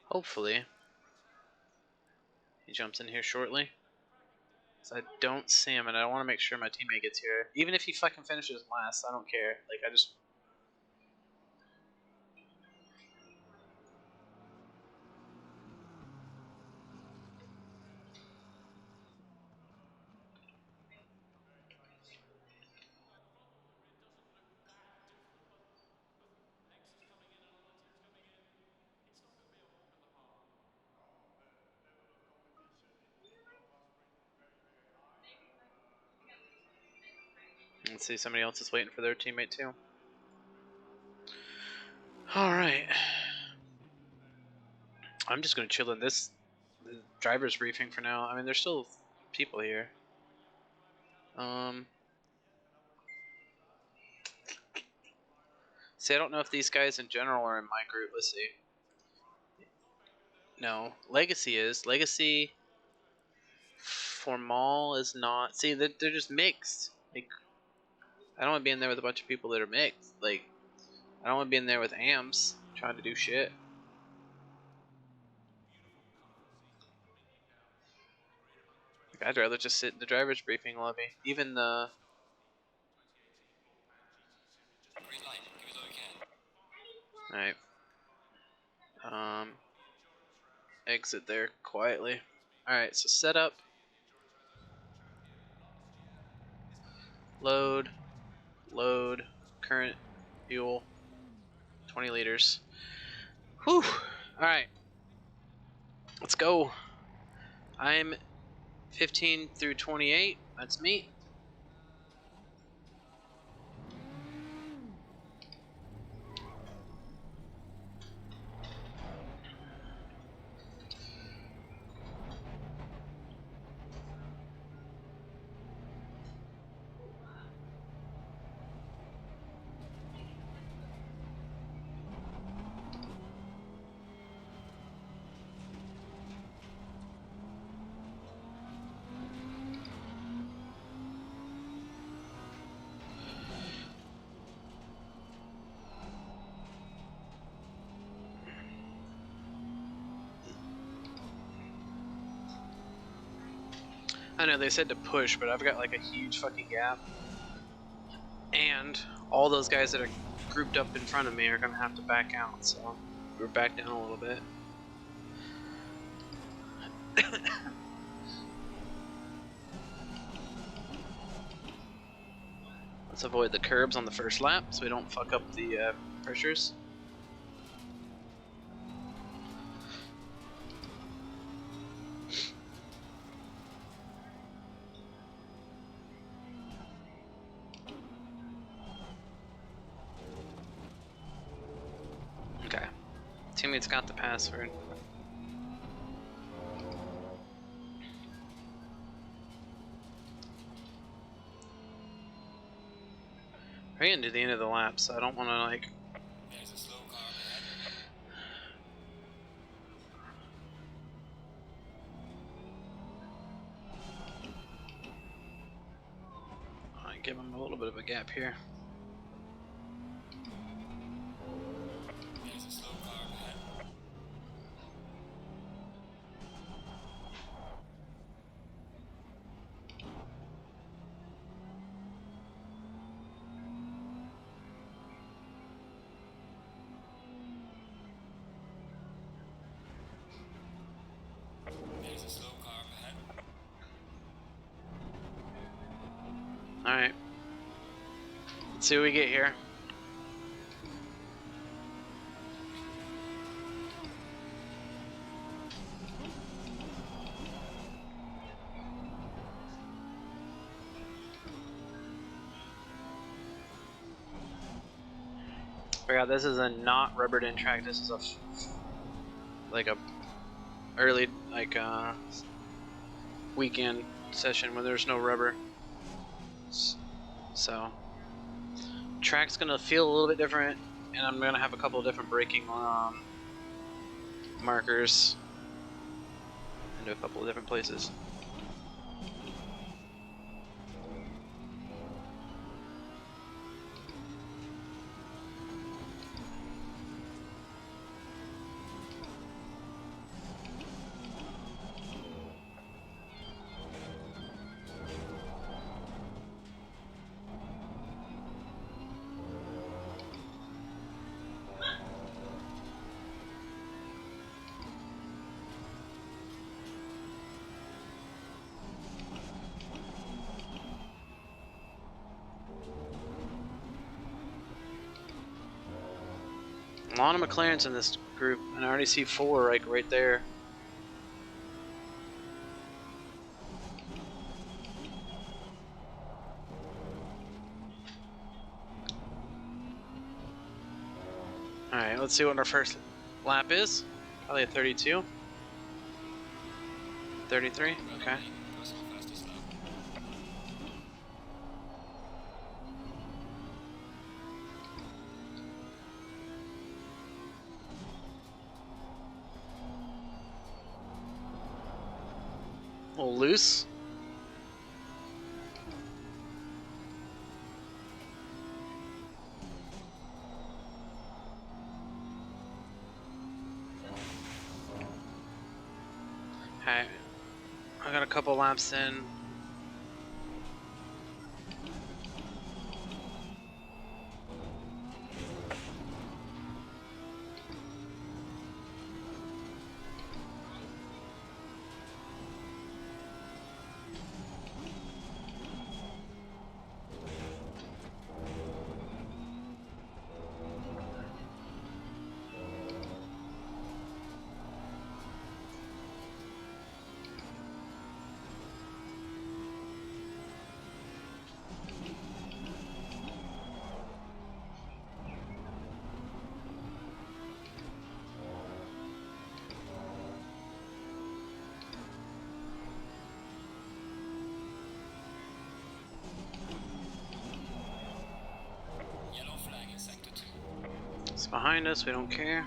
Hopefully, he jumps in here shortly. So I don't see him, and I want to make sure my teammate gets here. Even if he fucking finishes last, I don't care. Like, I just... Let's see, somebody else is waiting for their teammate too. Alright. I'm just going to chill in this driver's briefing for now. I mean, there's still people here. See, I don't know if these guys in general are in my group. Let's see. No. Legacy is. Legacy... Formal is not. See, they're just mixed. Like, I don't want to be in there with a bunch of people that are mixed. Like, I don't want to be in there with AMs trying to do shit. Like, I'd rather just sit in the driver's briefing lobby. Even the... Alright. Exit there quietly. Alright, so set up. Load. Load. Current fuel. 20 liters. Whew. Alright. Let's go. I'm 15 through 28. That's me. I know they said to push, but I've got like a huge fucking gap. And all those guys that are grouped up in front of me are gonna have to back out, so we're back down a little bit. Let's avoid the curbs on the first lap so we don't fuck up the pressures. Okay. Teammate's got the password. We're getting to the end of the lap, so I don't want to like... give him a little bit of a gap here. Alright. Let's see what we get here. Forgot this is a not rubbered in track. This is a like a early like weekend session where there's no rubber. So track's gonna feel a little bit different, and I'm gonna have a couple of different braking markers into a couple of different places. A lot of McLarens in this group, and I already see 4 like right there. Alright, let's see what our first lap is. Probably a 32. 33, okay. A little loose. Alright, I got a couple laps in. It's behind us, we don't care.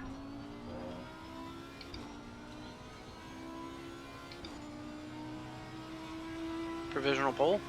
Provisional pole.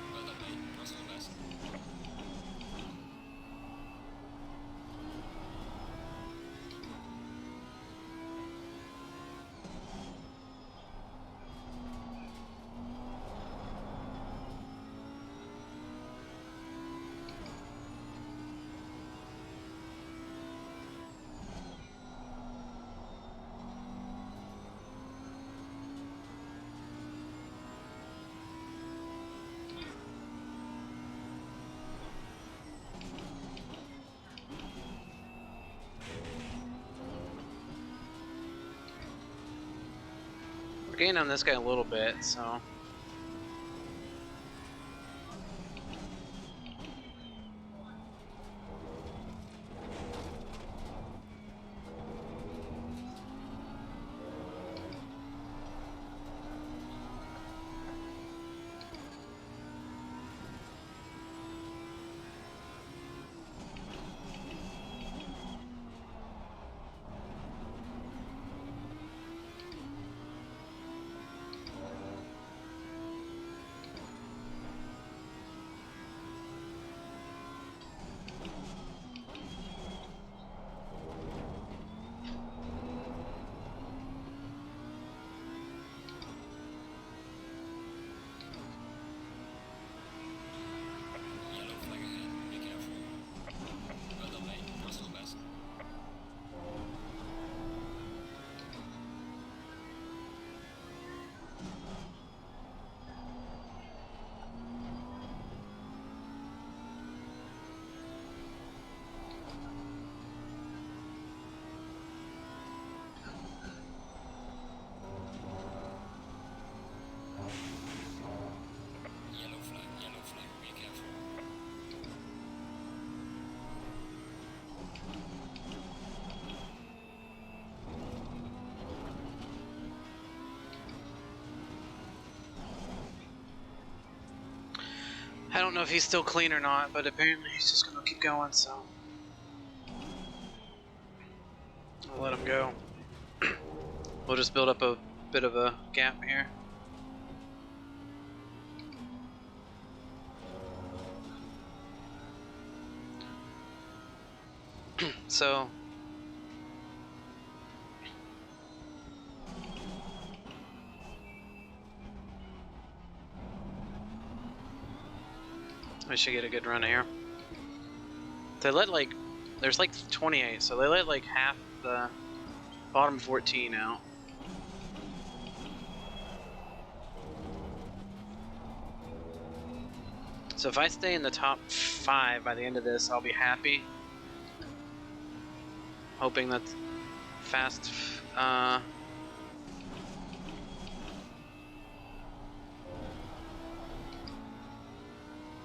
We're gaining on this guy a little bit, so. don't know if he's still clean or not, but apparently he's just gonna keep going, so I'll let him go. We'll just build up a bit of a gap here. So we should get a good run here. They let like, there's like 28, so they let like half the bottom 14 out. So if I stay in the top 5 by the end of this, I'll be happy. Hoping that fast,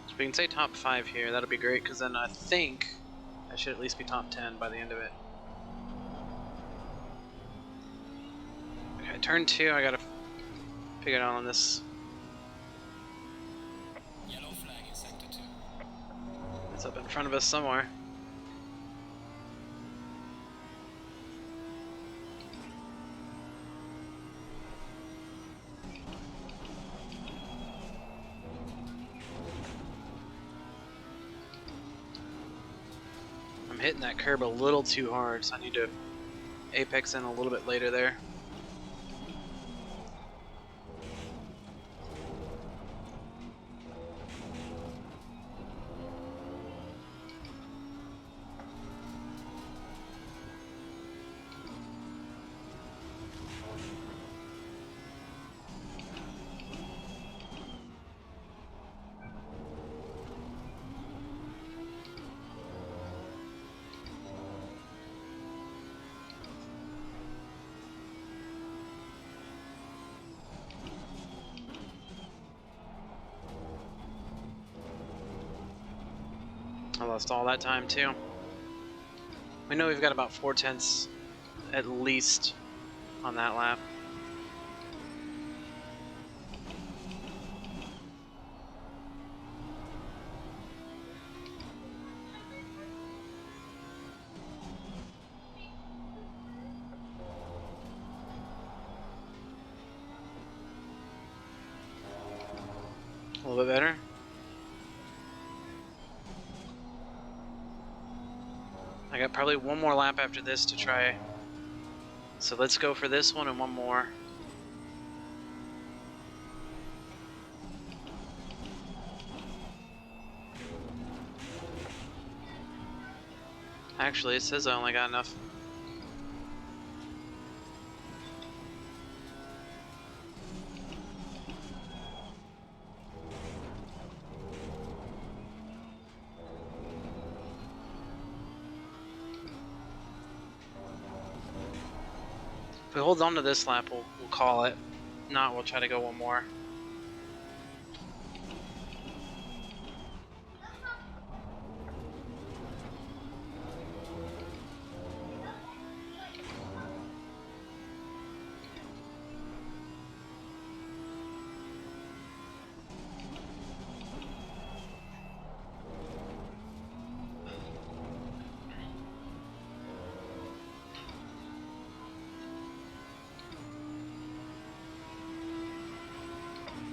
if we can say top 5 here, that'll be great, because then I think I should at least be top 10 by the end of it. Okay, turn 2, I gotta figure it out on this. Yellow flag in sector 2. It's up in front of us somewhere. I'm hitting that curb a little too hard, so I need to apex in a little bit later there. I lost all that time too. We know we've got about 4/10 at least on that lap. A little bit better. I got probably one more lap after this to try. So let's go for this one and one more. Actually, it says I only got enough. If we hold on to this lap, we'll call it. Not, we'll try to go one more.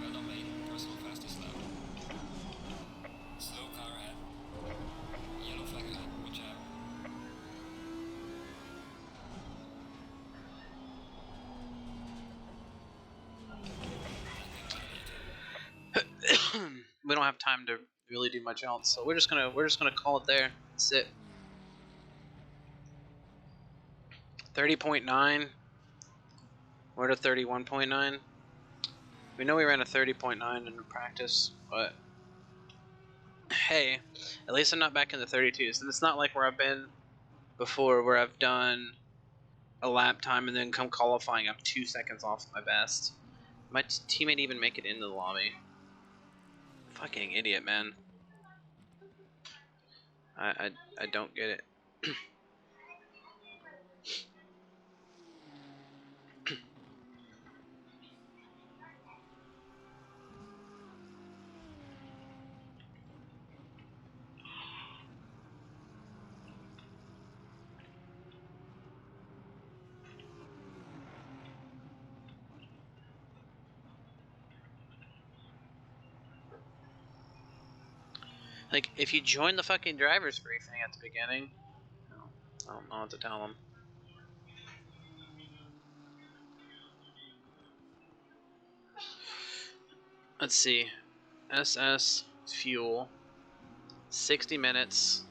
Well done, mate. Personal fastest lap. Slow car ahead. Yellow flag ahead. Watch out. We don't have time to really do much else, so we're just gonna call it there. That's it. 30.9. We're at 31.9. We know we ran a 30.9 in practice, but hey, at least I'm not back in the 32s. And it's not like where I've been before, where I've done a lap time and then come qualifying up 2 seconds off my best. My teammate even make it into the lobby. Fucking idiot, man. I don't get it. Like, if you join the fucking driver's briefing at the beginning, I don't know what to tell them. Let's see. SS fuel. 60 minutes.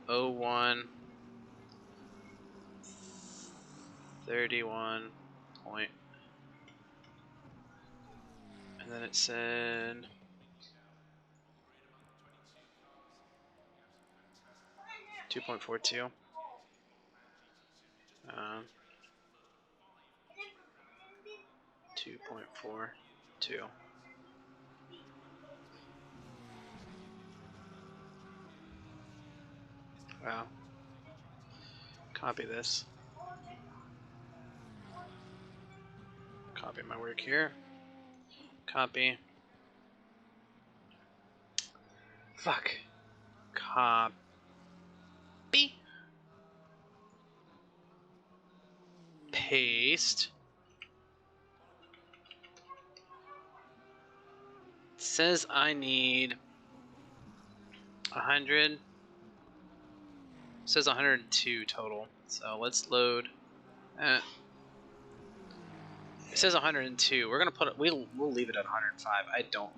01. 31 point. And then it said 2.42. 2.42. Wow. Copy this. Copy my work here. Copy. Fuck. Copy. Paste. It says I need 100. It says 102 total. So let's load. It says 102. We're gonna put it. We'll leave it at 105. I don't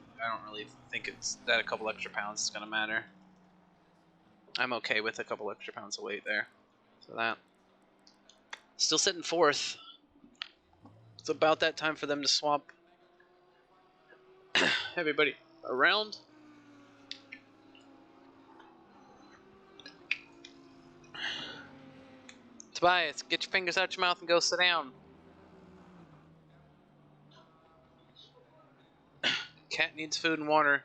really think it's that a couple extra pounds is gonna matter. I'm okay with a couple extra pounds of weight there. So that. Still sitting fourth. It's about that time for them to swap everybody around. Tobias, get your fingers out your mouth and go sit down. Cat needs food and water.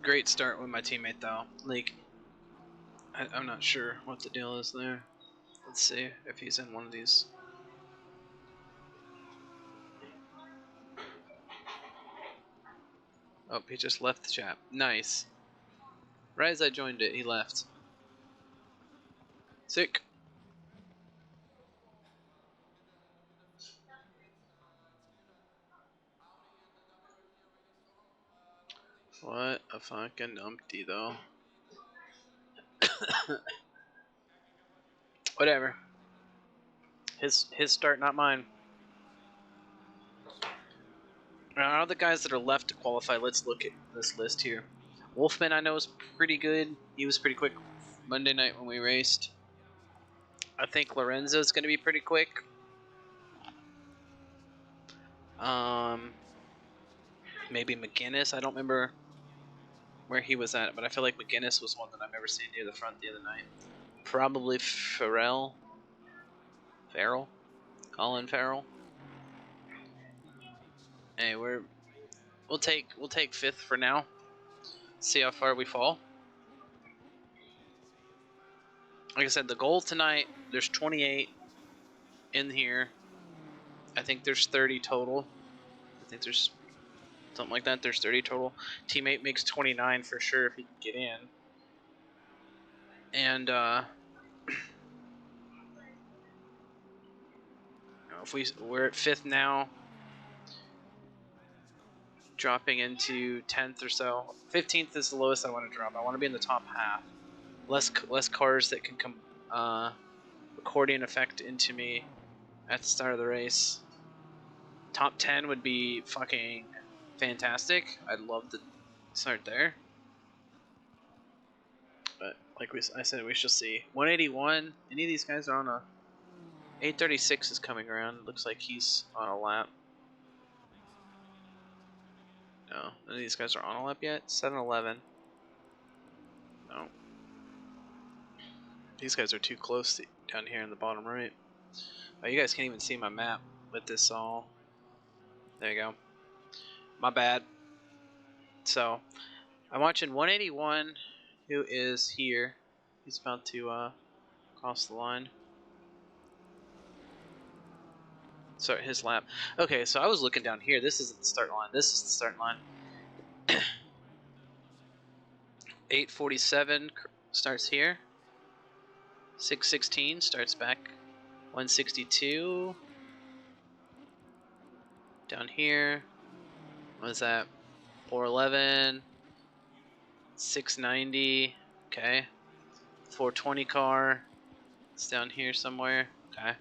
Great start with my teammate though. Like, I'm not sure what the deal is there. Let's see if he's in one of these. Oh, he just left the chat. Nice. Right as I joined it, he left. Sick. What a fucking numpty though. Whatever. His start, not mine. Out of the guys that are left to qualify, let's look at this list here. Wolfman I know is pretty good. He was pretty quick Monday night when we raced. I think Lorenzo's gonna be pretty quick. Maybe McGinnis. I don't remember where he was at, but I feel like McGinnis was one that I remember seeing near the front the other night. Probably Farrell. Colin Farrell. Hey, we'll take fifth for now. See how far we fall. Like I said, the goal tonight, there's 28 in here. I think there's 30 total. I think there's something like that. There's 30 total. Teammate makes 29 for sure if he can get in. And if we're at fifth now, dropping into 10th or so. 15th is the lowest I want to drop. I want to be in the top half. Less cars that can come accordion effect into me at the start of the race. Top 10 would be fucking fantastic. I'd love to start there. But like I said, we shall see. 181. Any of these guys are on a 836 is coming around. Looks like he's on a lap. No, none of these guys are on a lap yet. 711. No. These guys are too close down here in the bottom right. Oh, you guys can't even see my map with this all. There you go. My bad. So, I'm watching 181, who is here. He's about to cross the line. Start his lap. Okay, so I was looking down here. This isn't the start line. This is the start line. 847 starts here. 616 starts back. 162. Down here. What is that? 411. 690. Okay. 420 car. It's down here somewhere. Okay.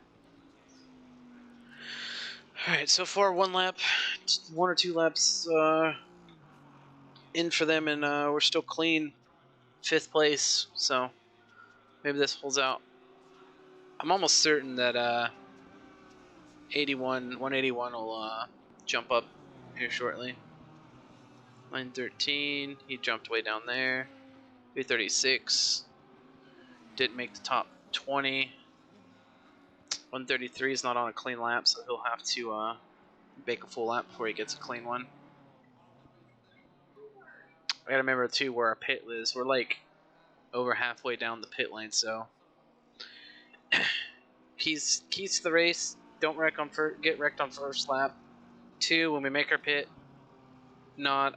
Alright, so far 1 lap, 1 or 2 laps in for them, and we're still clean. 5th place, so maybe this holds out. I'm almost certain that 181 will jump up here shortly. 913, he jumped way down there. 336, didn't make the top 20. 133 is not on a clean lap, so he'll have to make a full lap before he gets a clean one. I gotta remember too where our pit is. We're like over halfway down the pit lane, so keys to the race. Don't get wrecked on first lap. 2, when we make our pit, not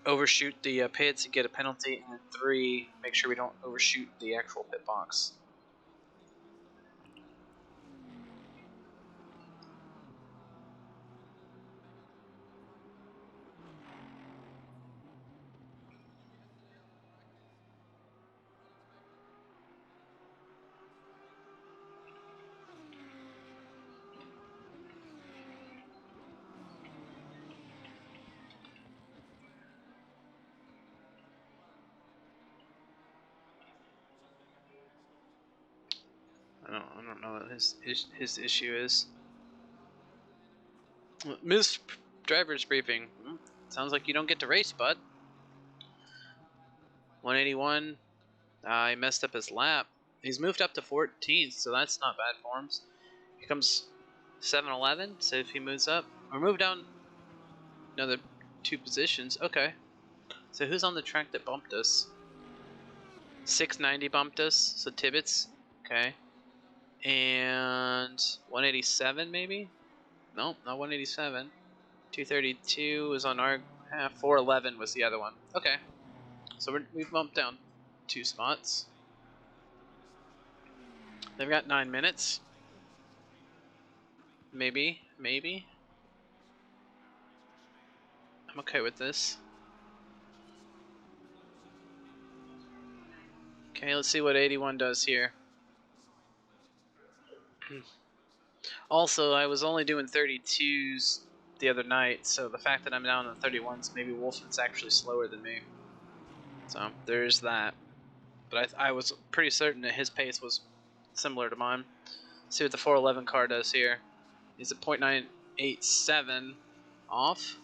overshoot the pits and get a penalty. And 3, make sure we don't overshoot the actual pit box. I don't know what his issue is. Miss driver's briefing. Sounds like you don't get to race, bud. 181. He messed up his lap. He's moved up to 14th, so that's not bad for him. Here comes 711. So if he moves up or move down another 2 positions, okay. So who's on the track that bumped us? 690 bumped us. So Tibbetts, okay. And 187 maybe? Nope, not 187. 232 was on our half. 411 was the other one. Okay. So we've bumped down 2 spots. They've got 9 minutes. Maybe. I'm okay with this. Okay, let's see what 81 does here. Also, I was only doing 32s the other night, so the fact that I'm down on 31s, maybe Wolfman's actually slower than me. So there's that. But I was pretty certain that his pace was similar to mine. Let's see what the 411 car does here. He's at 0.987 off.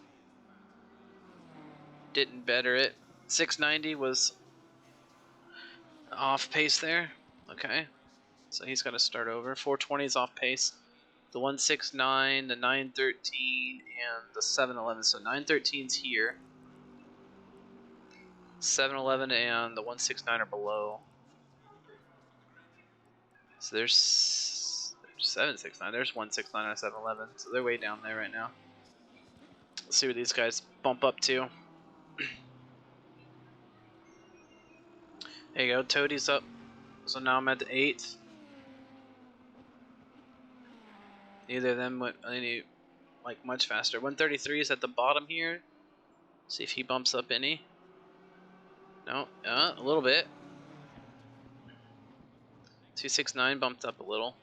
Didn't better it. 690 was off pace there. Okay. So he's got to start over. 420 is off pace. The 169, the 913, and the 711. So 913's here. 711 and the 169 are below. So there's 769. There's 169 and 711. So they're way down there right now. Let's see what these guys bump up to. There you go. Toadie's up. So now I'm at the 8th. Neither of them went any much faster. 133 is at the bottom here. See if he bumps up any. No, a little bit. 269 bumped up a little.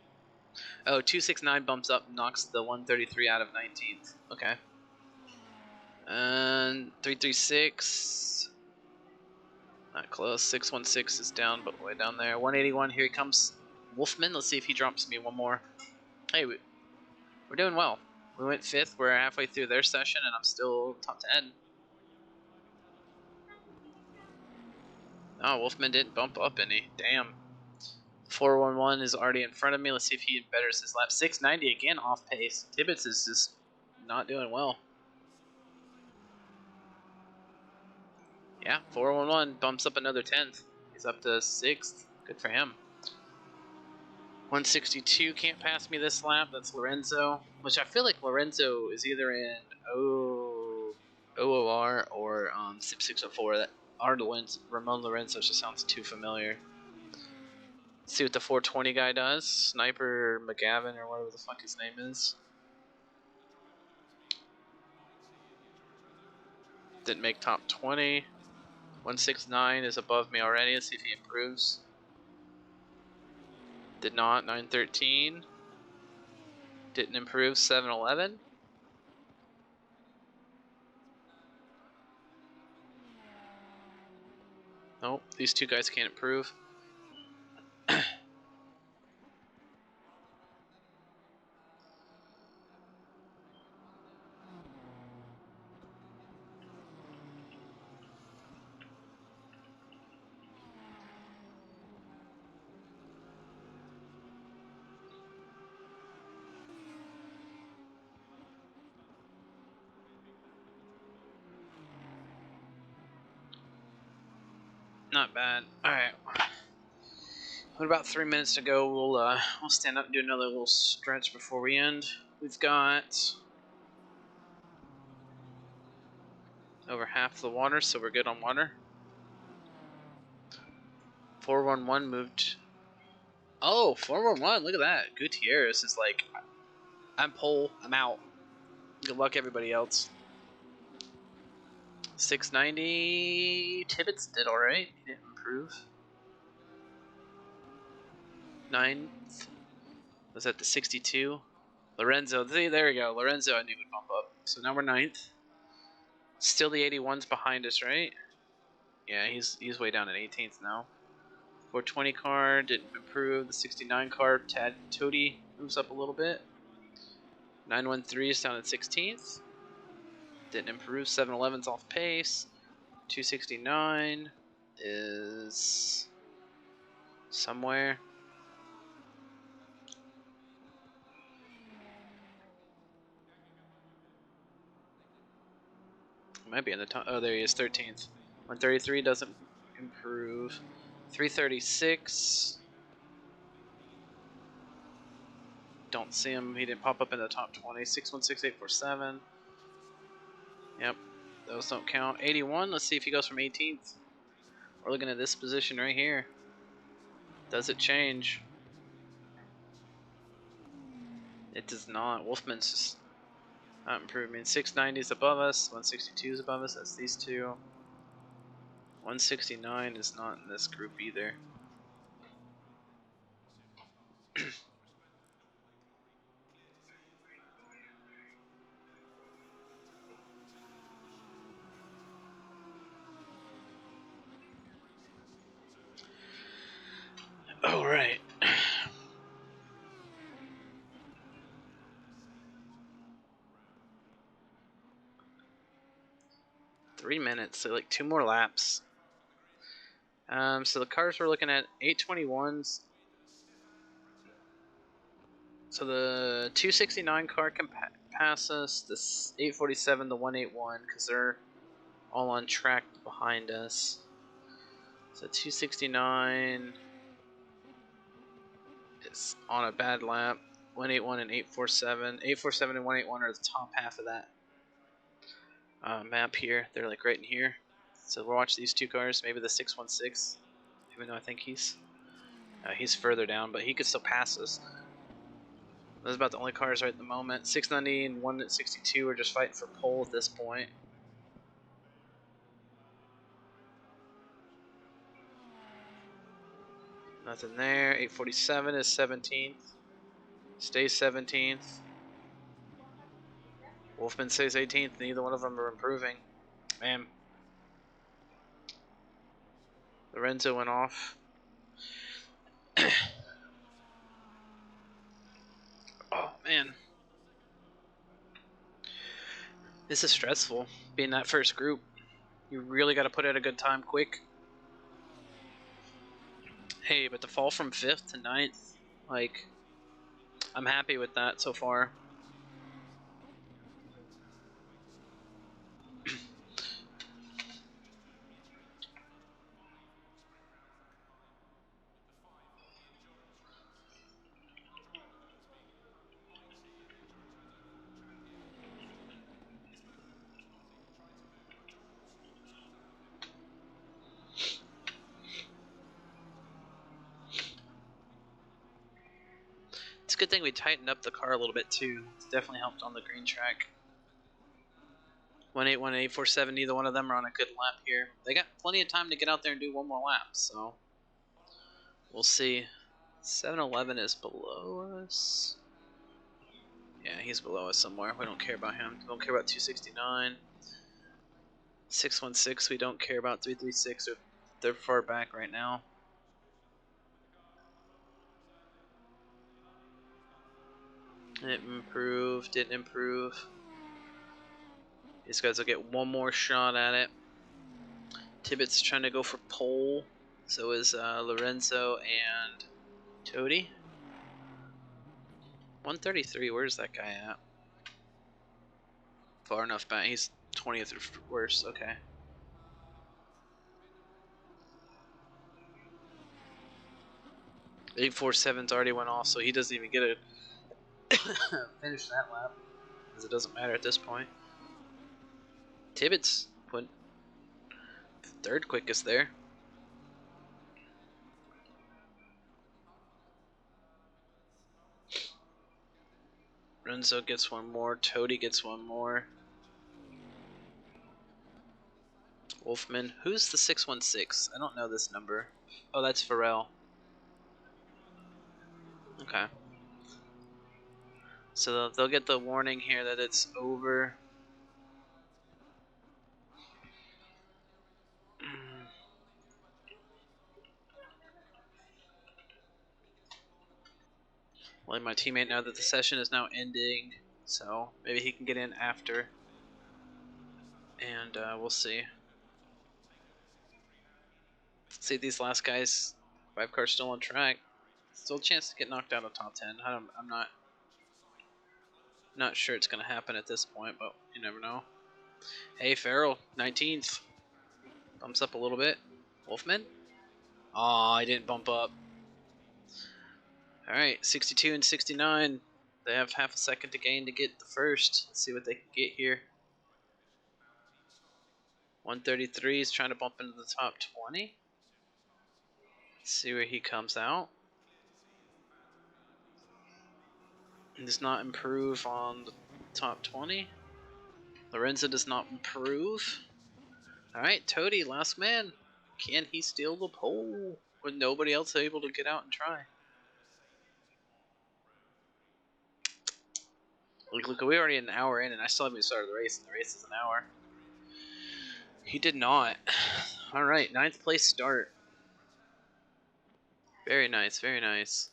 Oh, 269 bumps up, knocks the 133 out of 19th. Okay. And 336. Not close. 616 is down, but way down there. 181, here he comes. Wolfman, let's see if he drops me one more. Hey, we're doing well. We went 5th. We're halfway through their session, and I'm still top 10. Oh, Wolfman didn't bump up any. Damn. 411 is already in front of me. Let's see if he betters his lap. 690 again off pace. Tibbetts is just not doing well. Yeah, 411 bumps up another 10th. He's up to 6th. Good for him. 162 can't pass me this lap. That's Lorenzo, which I feel like Lorenzo is either in OOR or SIP 604. That Ramon Lorenzo just sounds too familiar. Let's see what the 420 guy does. Sniper McGavin or whatever the fuck his name is. Didn't make top 20. 169 is above me already. Let's see if he improves. Did not. 913. Didn't improve. 711. Nope, these two guys can't improve. Not bad. All right. With about 3 minutes to go, we'll stand up and do another little stretch before we end. We've got over half the water, so we're good on water. 411 moved. Oh, 411! Look at that. Gutierrez is like, I'm pole. I'm out. Good luck, everybody else. 690. Tibbetts did all right. He didn't improve. 9th. Was that the 62? Lorenzo. See, there we go. Lorenzo, I knew would bump up. So now we're 9th. Still the 81's behind us, right? Yeah, he's way down at 18th now. 420 car didn't improve. The 69 car, Tad Toady, moves up a little bit. 913 is down at 16th. Didn't improve. 711's off pace. 269 is somewhere. Might be in the top. Oh, there he is, 13th. 133 doesn't improve. 336. Don't see him. He didn't pop up in the top 20. 616847. Yep, those don't count. 81. Let's see if he goes from 18th. We're looking at this position right here. Does it change? It does not. Wolfman's just not improving. 690 is above us. 162 is above us. That's these two. 169 is not in this group either. All right. Three minutes, so like 2 more laps. So the cars we're looking at 821s. So the 269 car can pass us. This 847, the 181, because they're all on track behind us. So 269 is on a bad lap. 181 and 847. 847 and 181 are the top half of that map here. They're like right in here. So we'll watch these two cars. Maybe the 616, even though I think he's further down, but he could still pass us. Those are about the only cars right at the moment. 690 and 162 are just fighting for pole at this point. Nothing there. 847 is 17th. Stays 17th. Wolfman stays 18th. Neither one of them are improving. Man. Lorenzo went off. Oh, man. This is stressful, being that first group. You really got to put out a good time quick. Hey, but to fall from 5th to 9th, like, I'm happy with that so far. good thing we tightened up the car a little bit too. It's definitely helped on the green track. 181 and 847, neither one of them are on a good lap here. They got plenty of time to get out there and do one more lap, so we'll see. 711 is below us. Yeah, he's below us somewhere. We don't care about him. We don't care about 269. 616, we don't care about. 336, they're far back right now. It improved, didn't improve. These guys will get one more shot at it. Tibbet's trying to go for pole. So is Lorenzo and Toady. 133, where's that guy at? Far enough back, he's 20th or worse, okay. Eight 847's already went off, so he doesn't even get to finish that lap, because it doesn't matter at this point. Tibbet's went third quickest there. Renzo gets one more, Toady gets one more. Wolfman, who's the 616? I don't know this number. Oh, that's Pharrell. Okay. So they'll get the warning here that it's over. Letting my teammate know that the session is now ending, so maybe he can get in after. And we'll see. Let's see if these last guys, 5 cars still on track. Still a chance to get knocked out of top 10. I'm not sure it's gonna happen at this point, but you never know. Hey, Farrell, 19th. Bumps up a little bit. Wolfman? Aw, I didn't bump up. Alright, 62 and 69. They have half a second to gain to get the first. Let's see what they can get here. 133 is trying to bump into the top 20. Let's see where he comes out. He does not improve on the top 20. Lorenzo does not improve. Alright, Toady, last man. Can he steal the pole with nobody else able to get out and try? Look, we're already an hour in and I still haven't started the race, and the race is an hour. He did not. Alright, 9th place start. Very nice, very nice.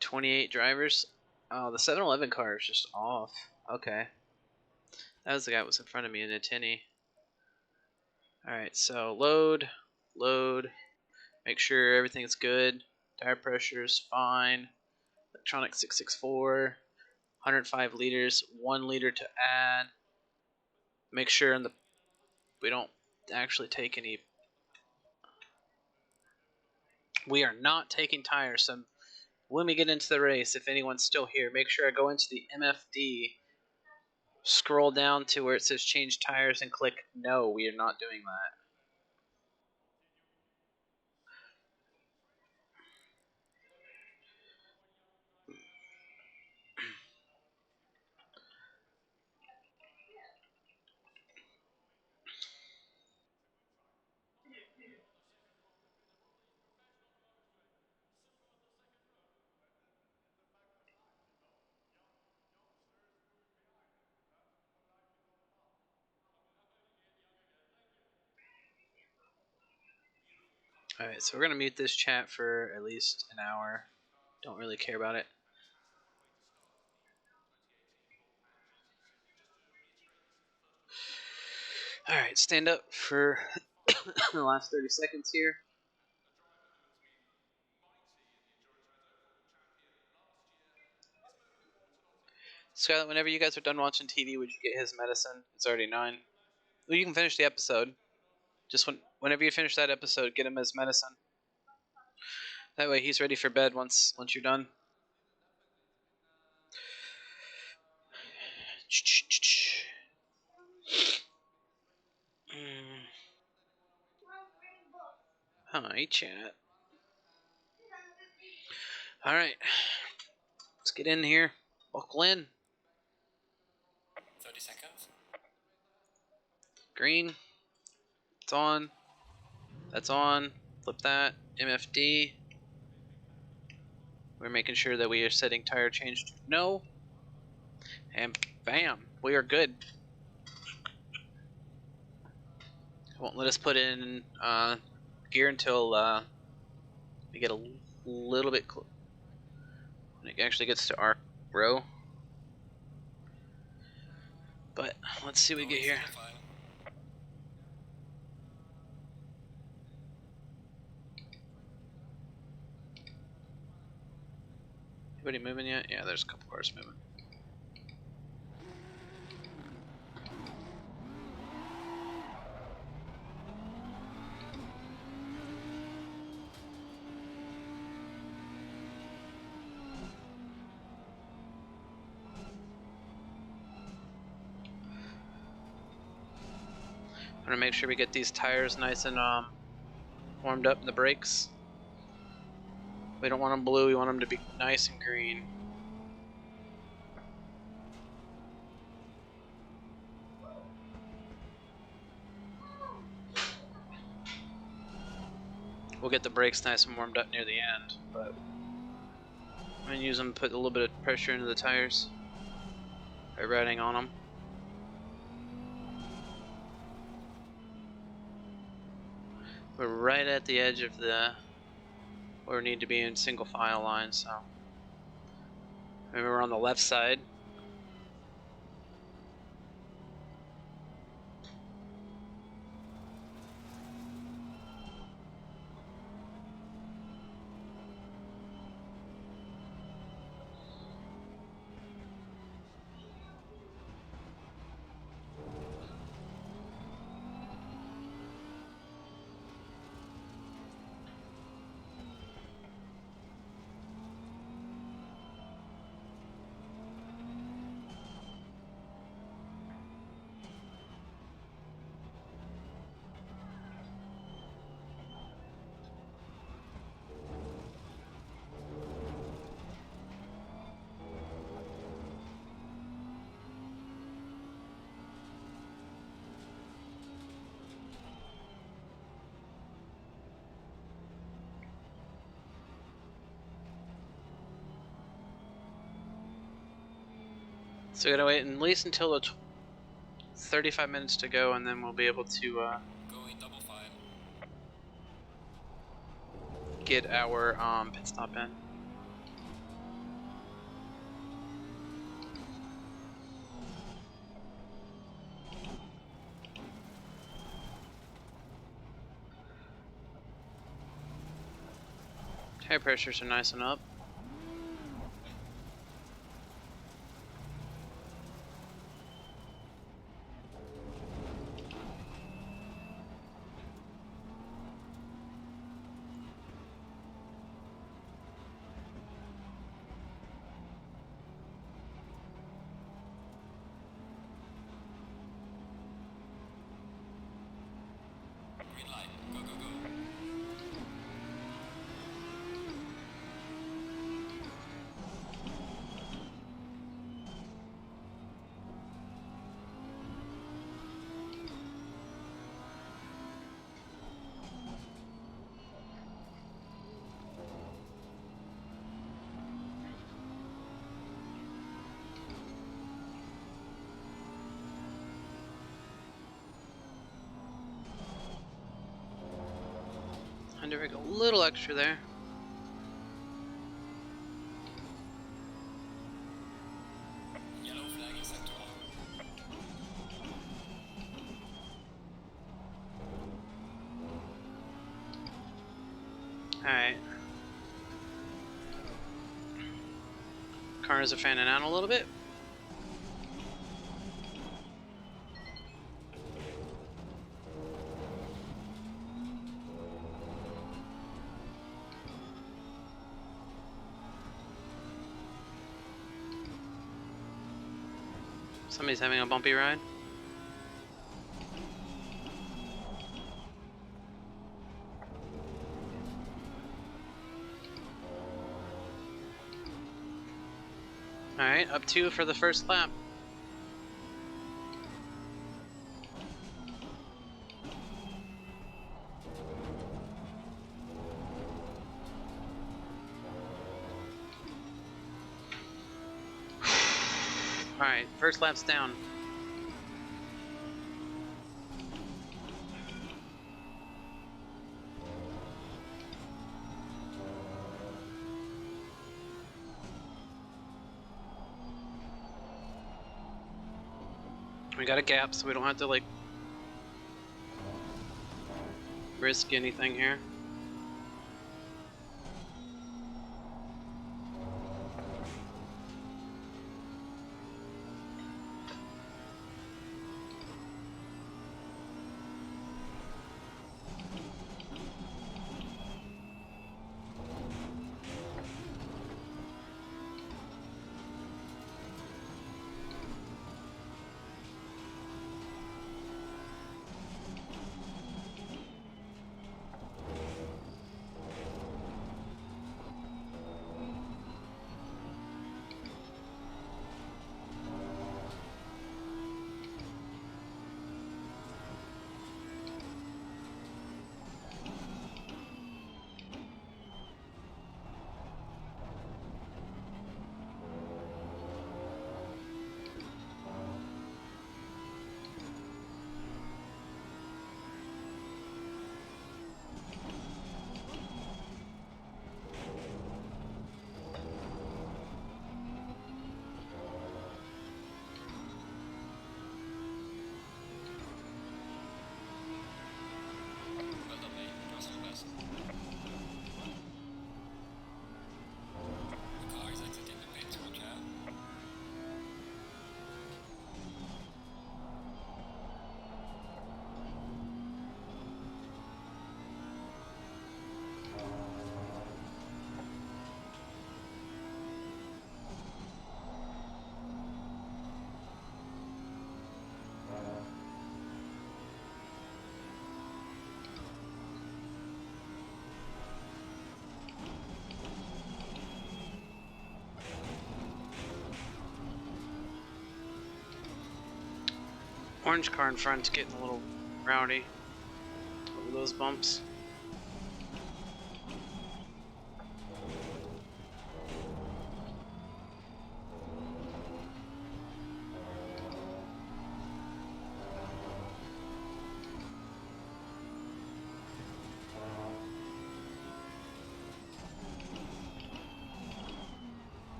28 drivers. Oh, the 7-Eleven car is just off. Okay. That was the guy that was in front of me in a tinny. Alright, so load. Make sure everything's good. Tire pressure's fine. Electronic 664. 105 liters. 1 liter to add. Make sure we don't actually take any. We are not taking tires. So when we get into the race, if anyone's still here, make sure I go into the MFD. Scroll down to where it says change tires and click no. We are not doing that. Alright, so we're going to mute this chat for at least an hour. Don't really care about it. Alright, stand up for the last 30 seconds here. Skylar, whenever you guys are done watching TV, would you get his medicine? It's already 9. Well, you can finish the episode. Just whenever you finish that episode, get him his medicine. That way he's ready for bed once you're done. Hi, chat. Alright. Let's get in here. Buckle in. 30 seconds. Green. It's on. That's on. Flip that. MFD. We're making sure that we are setting tire change to no. And bam, we are good. Won't let us put in gear until we get a little bit close. When it actually gets to our row. But let's see what we get here. Anybody moving yet? Yeah, there's a couple cars moving. I'm gonna make sure we get these tires nice and warmed up in the brakes. We don't want them blue, we want them to be nice and green. We'll get the brakes nice and warmed up near the end, but I'm gonna use them to put a little bit of pressure into the tires by riding on them. We're right at the edge of the where we need to be in single file line, so maybe we're on the left side. So we gotta wait at least until the 35 minutes to go, and then we'll be able to Going double file. get our pit stop in. Tire pressures are nice and up. Green light. Go, go, go. I need to make a little extra there. Yellow flag in sector 1. Alright. Cars are fanning out a little bit. Somebody's having a bumpy ride. Alright, up 2 for the first lap. Alright, first lap's down. We got a gap, so we don't have to like risk anything here. Orange car in front's getting a little rowdy over those bumps.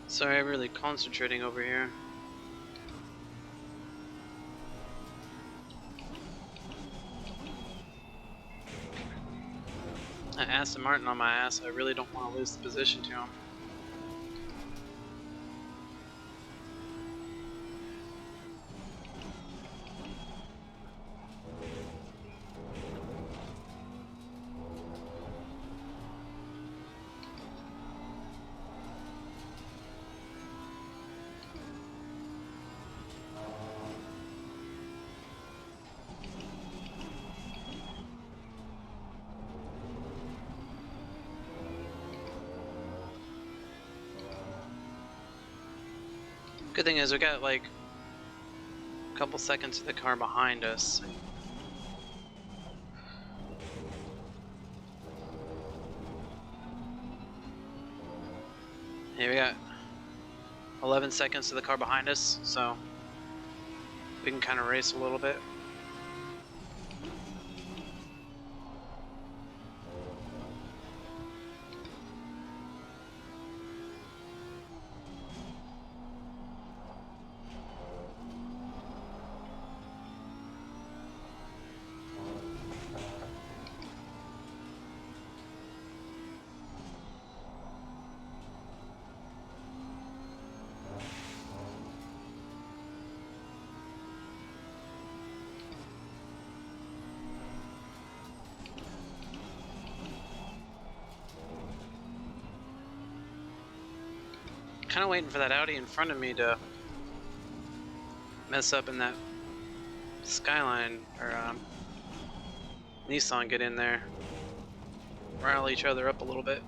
Sorry, I'm really concentrating over here. Aston Martin on my ass. I really don't want to lose the position to him. Good thing is we got like a couple seconds of the car behind us. Yeah, we got 11 seconds to the car behind us, so we can kind of race a little bit. Kind of waiting for that Audi in front of me to mess up in that Skyline, or Nissan get in there, rile each other up a little bit.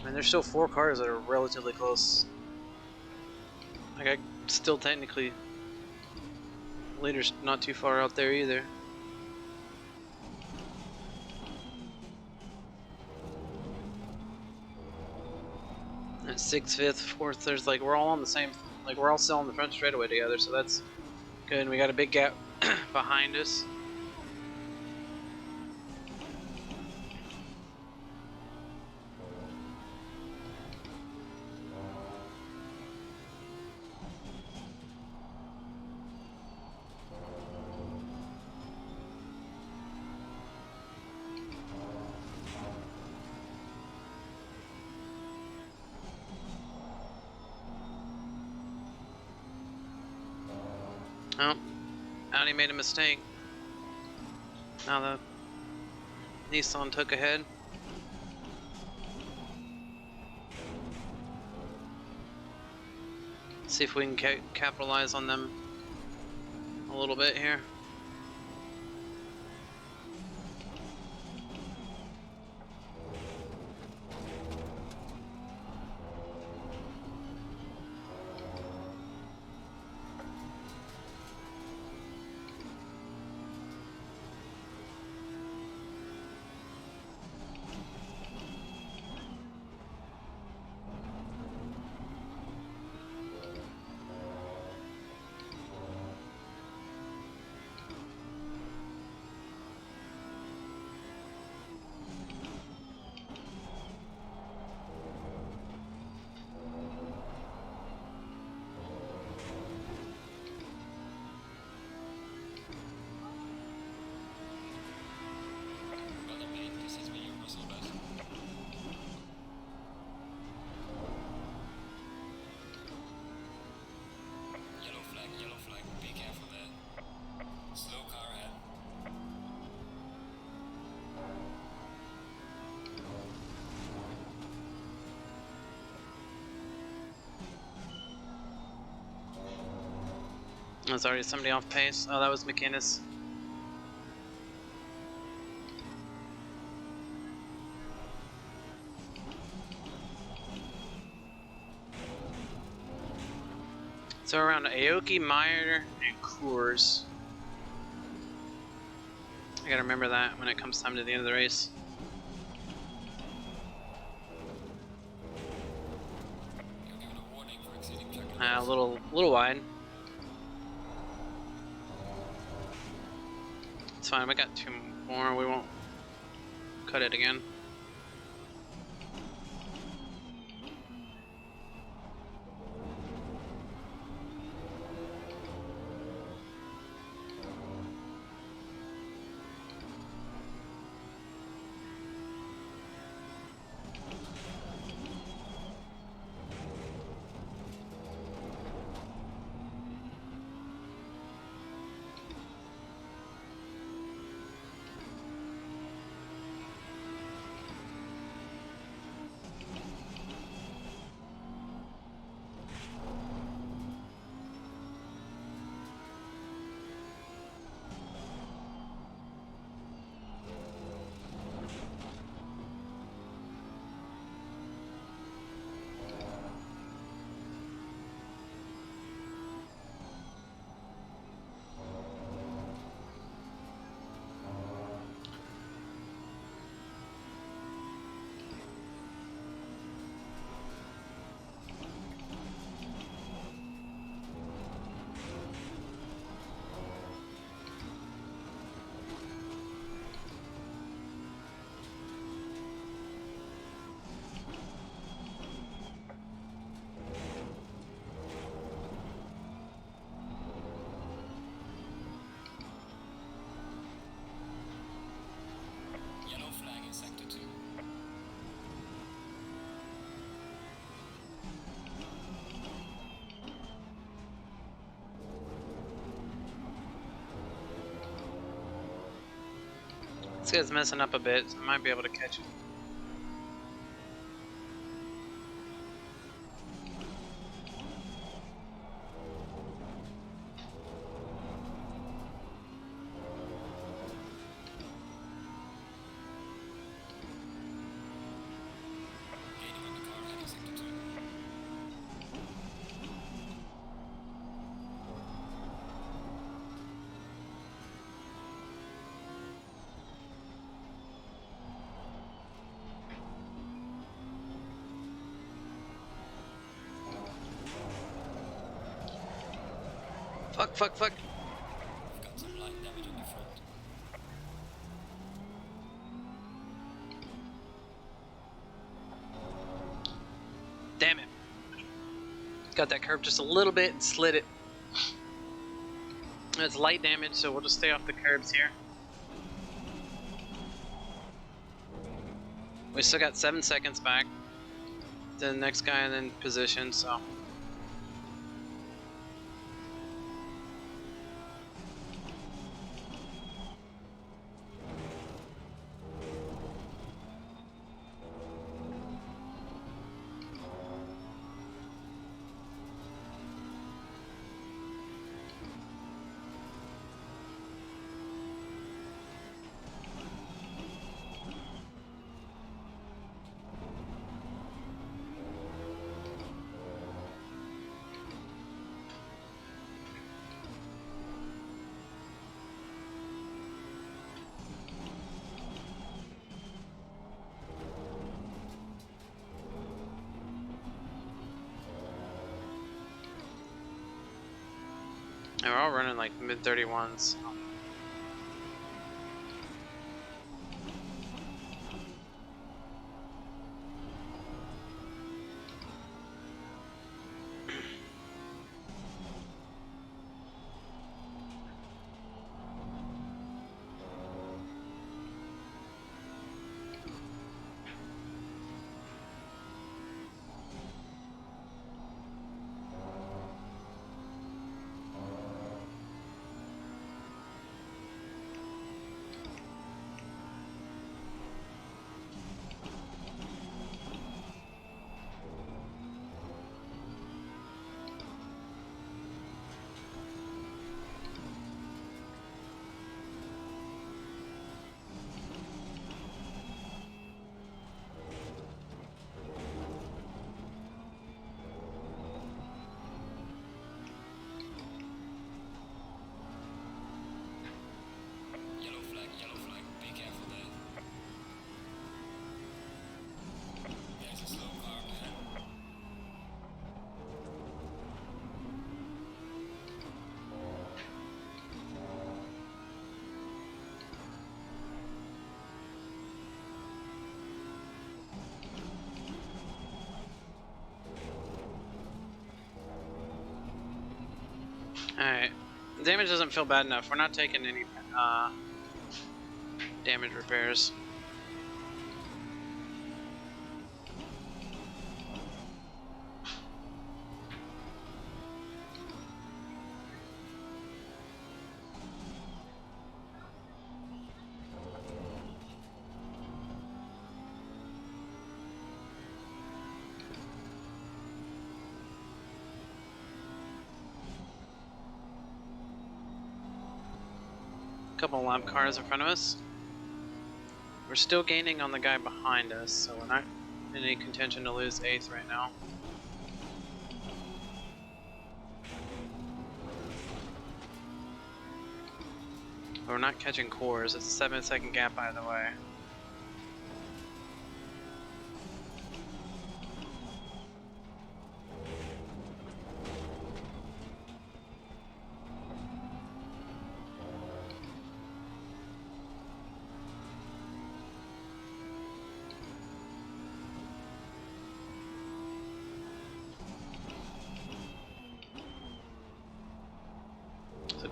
And there's still 4 cars that are relatively close. Like, I still technically, leader's not too far out there either. At 6th, 5th, 4th, there's like, we're all on the same, like we're all still on the front straightaway together, so that's good. And we got a big gap behind us. Oh, Audi made a mistake. Now the Nissan took ahead. See if we can capitalize on them a little bit here. Yellow flag, be careful there. Slow car ahead. There's already somebody off pace. Oh, that was McInnes. So around Aoki, Meyer, and Coors. I gotta remember that when it comes time to the end of the race. A little wide. It's fine. We got 2 more. We won't cut it again. This guy's messing up a bit, so I might be able to catch him. Gaining on the car heading sector 2. Fuck, fuck, fuck. We've got some light damage on the front. Damn it. Got that curve just a little bit and slid it. It's light damage, so we'll just stay off the curbs here. We still got 7 seconds back. The next guy in position, so. And we're all running like mid 31s. Yellow flag, be careful there. There's a slow car ahead. Alright. Damage doesn't feel bad enough. We're not taking any damage repairs. Couple lap cars in front of us. We're still gaining on the guy behind us, so we're not in any contention to lose 8th right now. But we're not catching cores. It's a 7-second gap either way.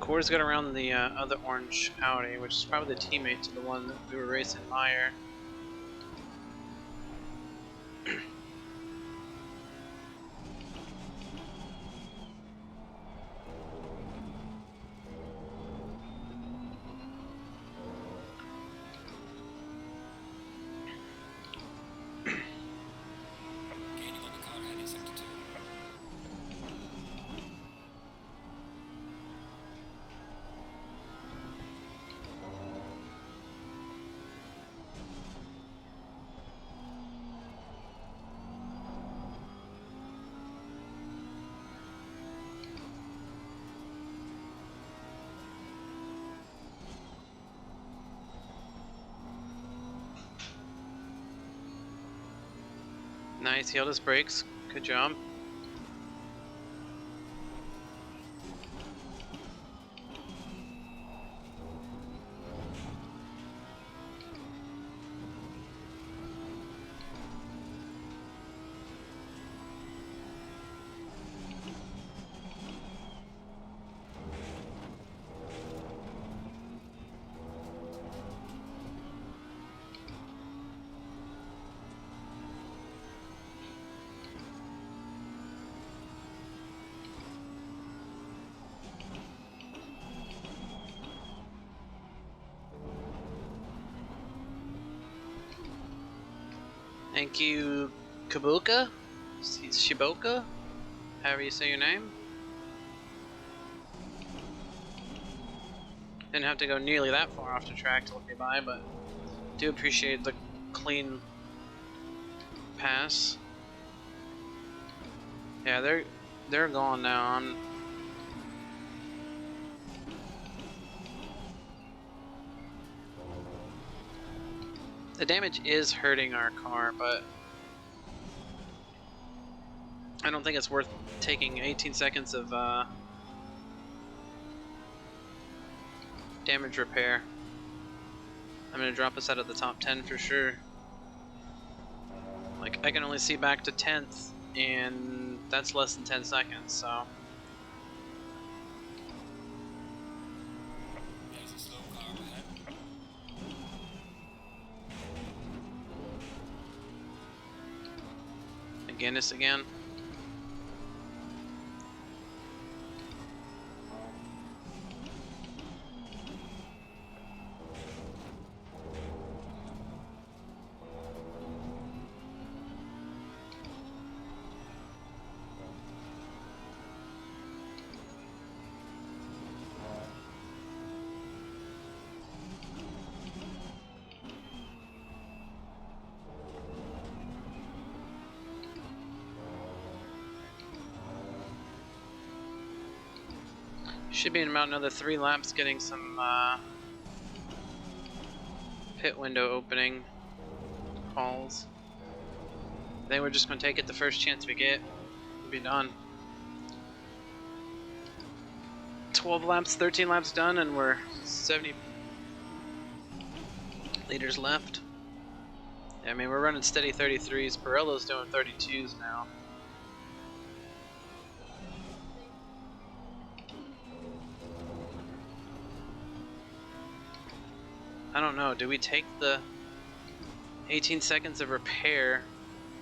Coors got around the other orange Audi, which is probably the teammate to the one that we were racing Meyer. Nice, he held his brakes. Good job. Thank you, Kabuka? Shiboka? However you say your name. Didn't have to go nearly that far off the track to let me by, but do appreciate the clean pass. Yeah, they're gone now. The damage is hurting our car, but I don't think it's worth taking 18 seconds of damage repair. I'm gonna drop us out of the top 10 for sure. Like, I can only see back to 10th, and that's less than 10 seconds, so. There's a slow car ahead. Guinness again. Should be in about another 3 laps getting some pit window opening calls. I think we're just going to take it the first chance we get. We'll be done. 12 laps, 13 laps done, and we're 70 liters left. Yeah, I mean, we're running steady 33s. Pirello's doing 32s now. I don't know, do we take the 18 seconds of repair?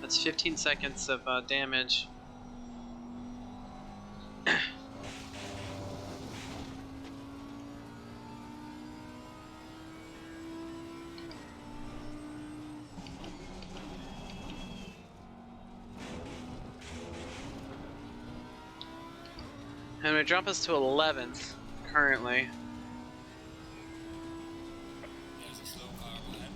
That's 15 seconds of damage. And we drop us to 11th currently. There's a slow car ahead.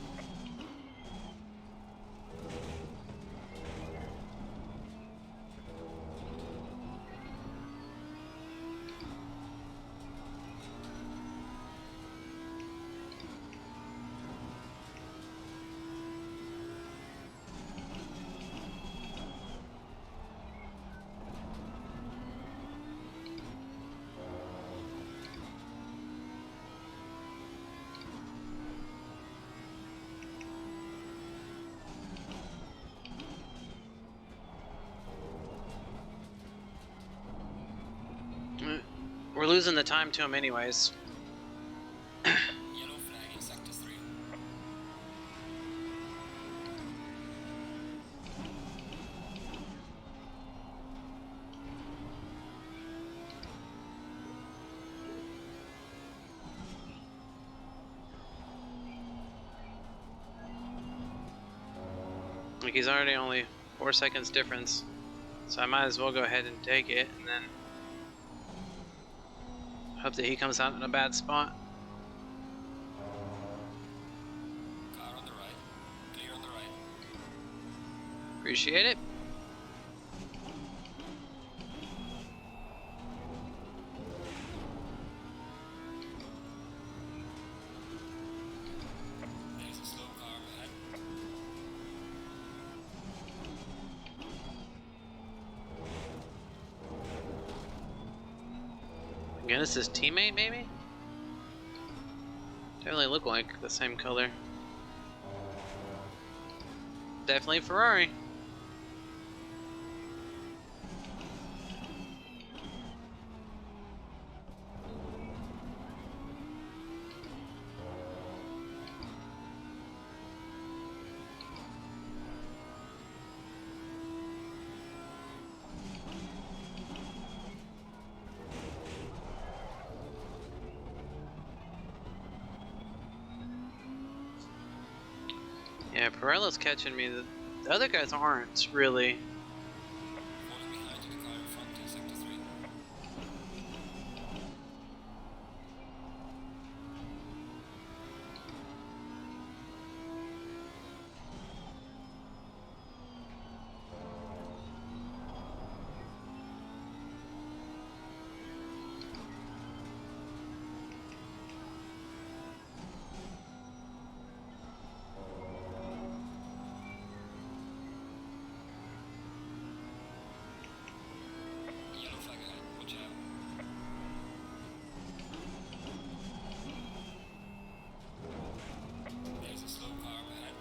We're losing the time to him anyways. Yellow flag in sector 3. Like, he's already only 4 seconds difference. So I might as well go ahead and take it, and then hope that he comes out in a bad spot. Car on the right. Clear on the right. Appreciate it. There's a slow car ahead. Again, his teammate, maybe? Definitely look like the same color. Definitely Ferrari. Yeah, Perella's catching me. The other guys aren't really. Falling behind in the car in front in sector 3. Yellow flag ahead, watch out. There's a slow car up ahead.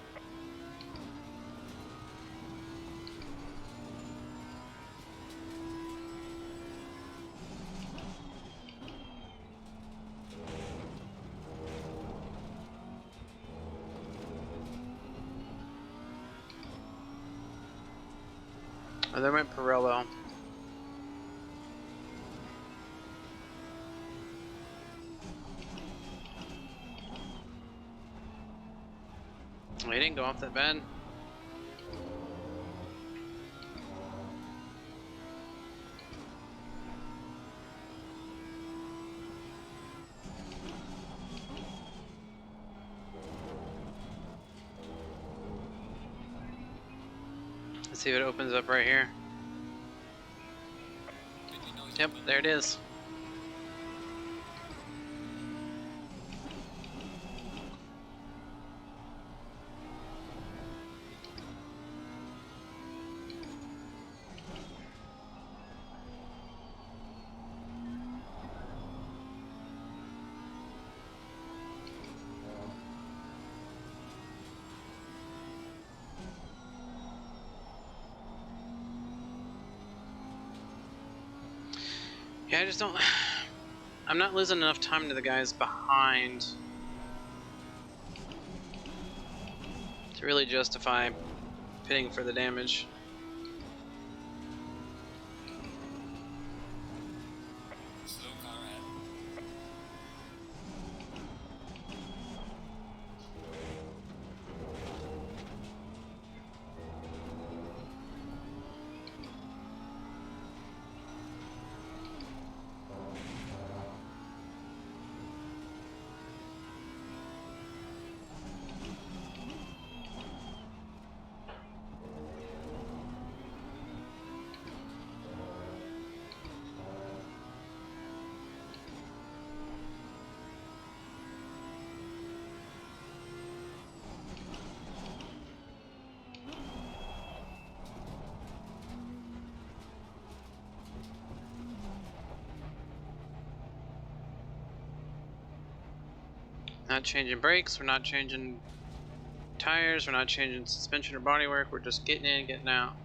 Oh, there went Pirello. Oh, he didn't go off that bad. Let's see if it opens up right here. Yep, there it is. Yeah, I just don't. I'm not losing enough time to the guys behind to really justify pitting for the damage. Slow car ahead. Not changing brakes, we're not changing tires, we're not changing suspension or bodywork, we're just getting in, getting out.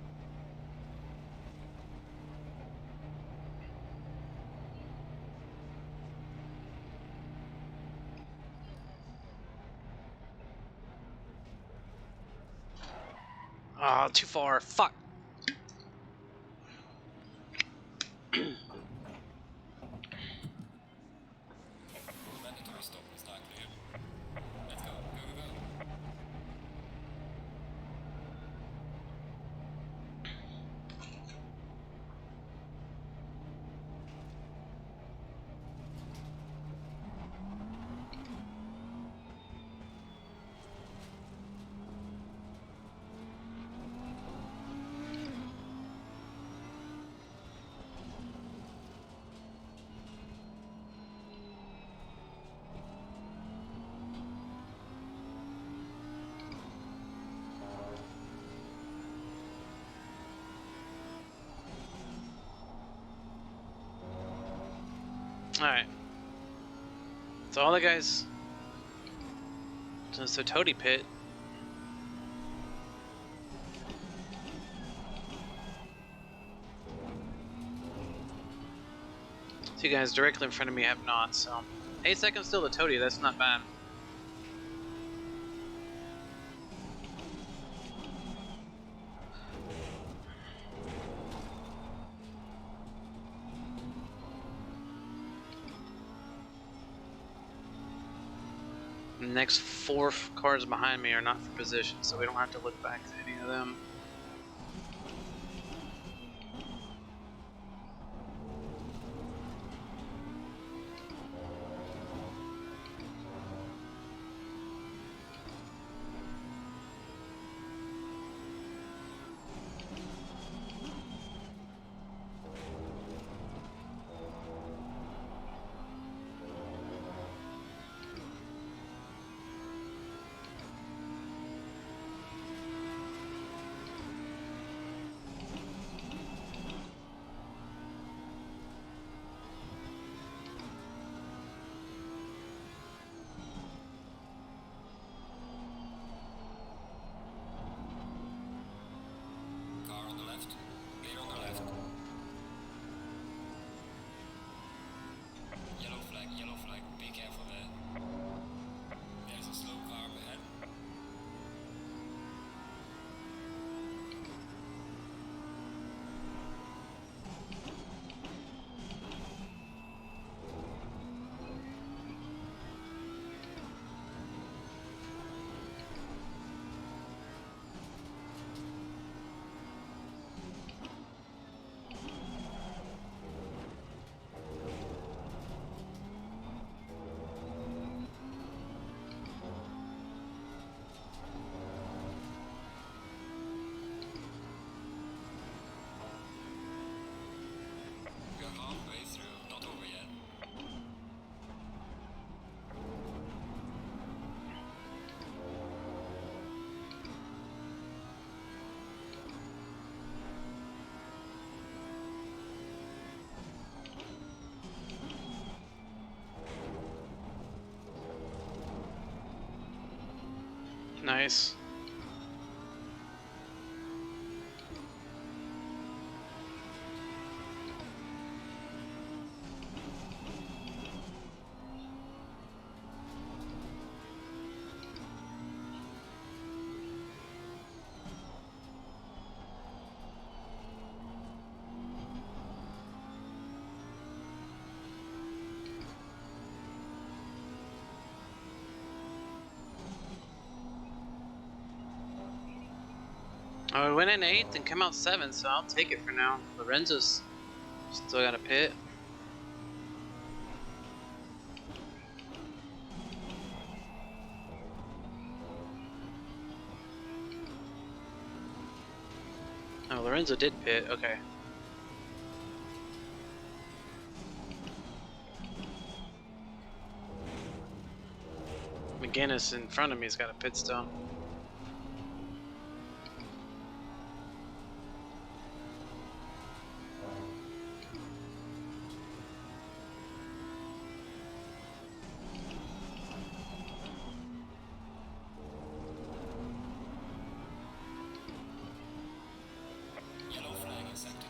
Ah, oh, too far, fuck. Mandatory stop and start clear. Let's go, go, go, go. Alright. So all the guys... So Toady Pit. Two guys directly in front of me have not, so... 8 seconds still to Toady, that's not bad. The next 4 cars behind me are not for position, so we don't have to look back to any of them. Car on the left. Clear on the left. Yellow flag, be careful there. There's a slow car up ahead. We're halfway through, not over yet. Nice. Oh, we went in 8th and come out 7th, so I'll take it for now. Lorenzo's still got a pit. Oh, Lorenzo did pit, okay. McGinnis in front of me has got a pit still. Yellow flag in sector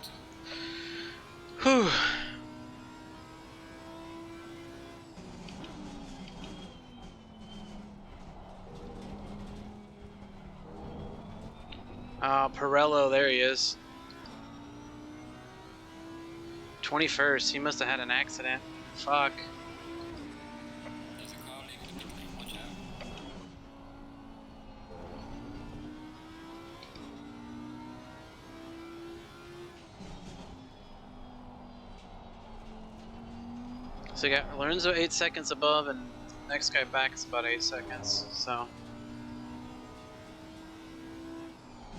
2. Whew. Pirello, there he is. 21st, he must have had an accident. Fuck. There's a car leaving the pit lane, watch out. So you got Lorenzo 8 seconds above, and next guy back is about 8 seconds, so.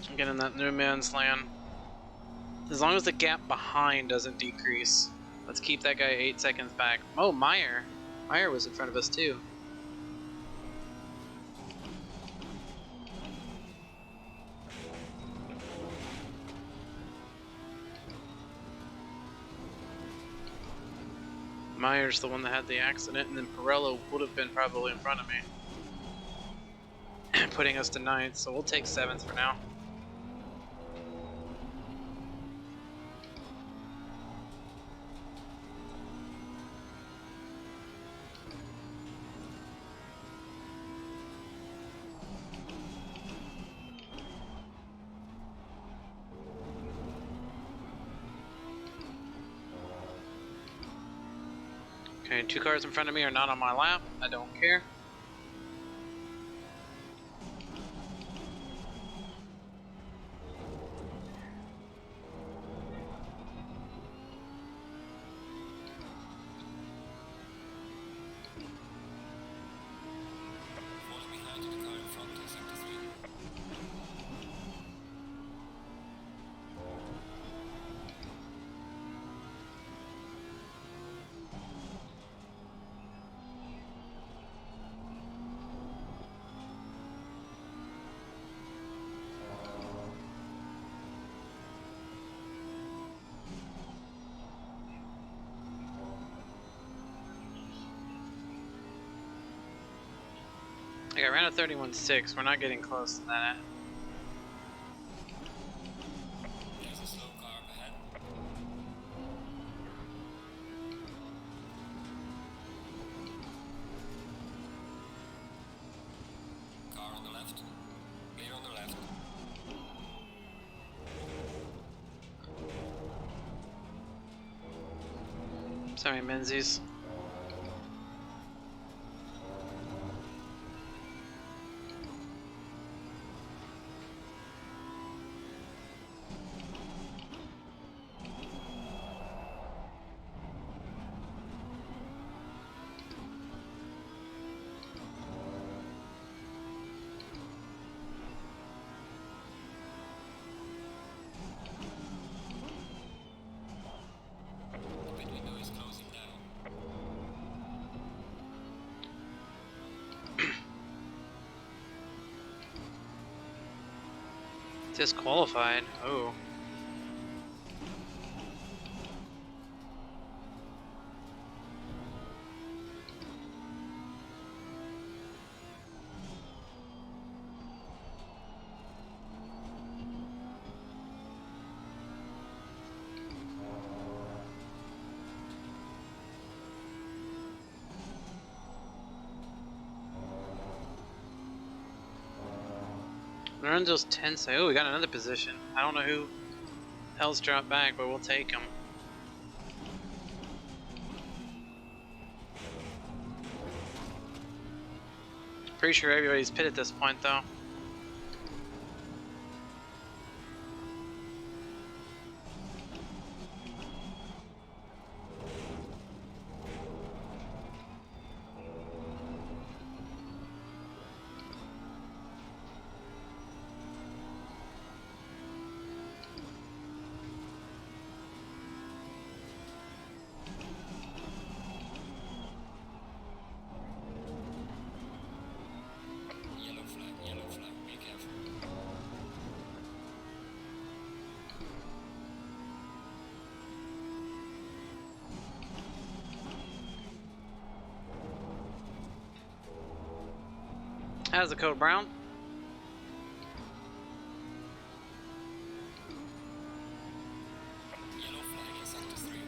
I'm getting that new man's land. As long as the gap behind doesn't decrease. Let's keep that guy 8 seconds back. Oh, Meyer. Meyer was in front of us too. Meyer's the one that had the accident, and then Pirello would have been probably in front of me, putting us to 9th, so we'll take 7th for now. Okay, 2 cars in front of me are not on my lap. I don't care. Falling behind to the car in front in sector 3. I got around a 31.6. We're not getting close to that. There's a slow car up ahead. Car on the left. Clear on the left. Sorry, Menzies. The pit window is closing now. Disqualified. Oh. Lorenzo's 10. Oh, we got another position. I don't know who hell's dropped back, but we'll take him. Pretty sure everybody's pit at this point, though. Yellow flag, be careful. How's the code, Brown? Yellow flag in sector 3.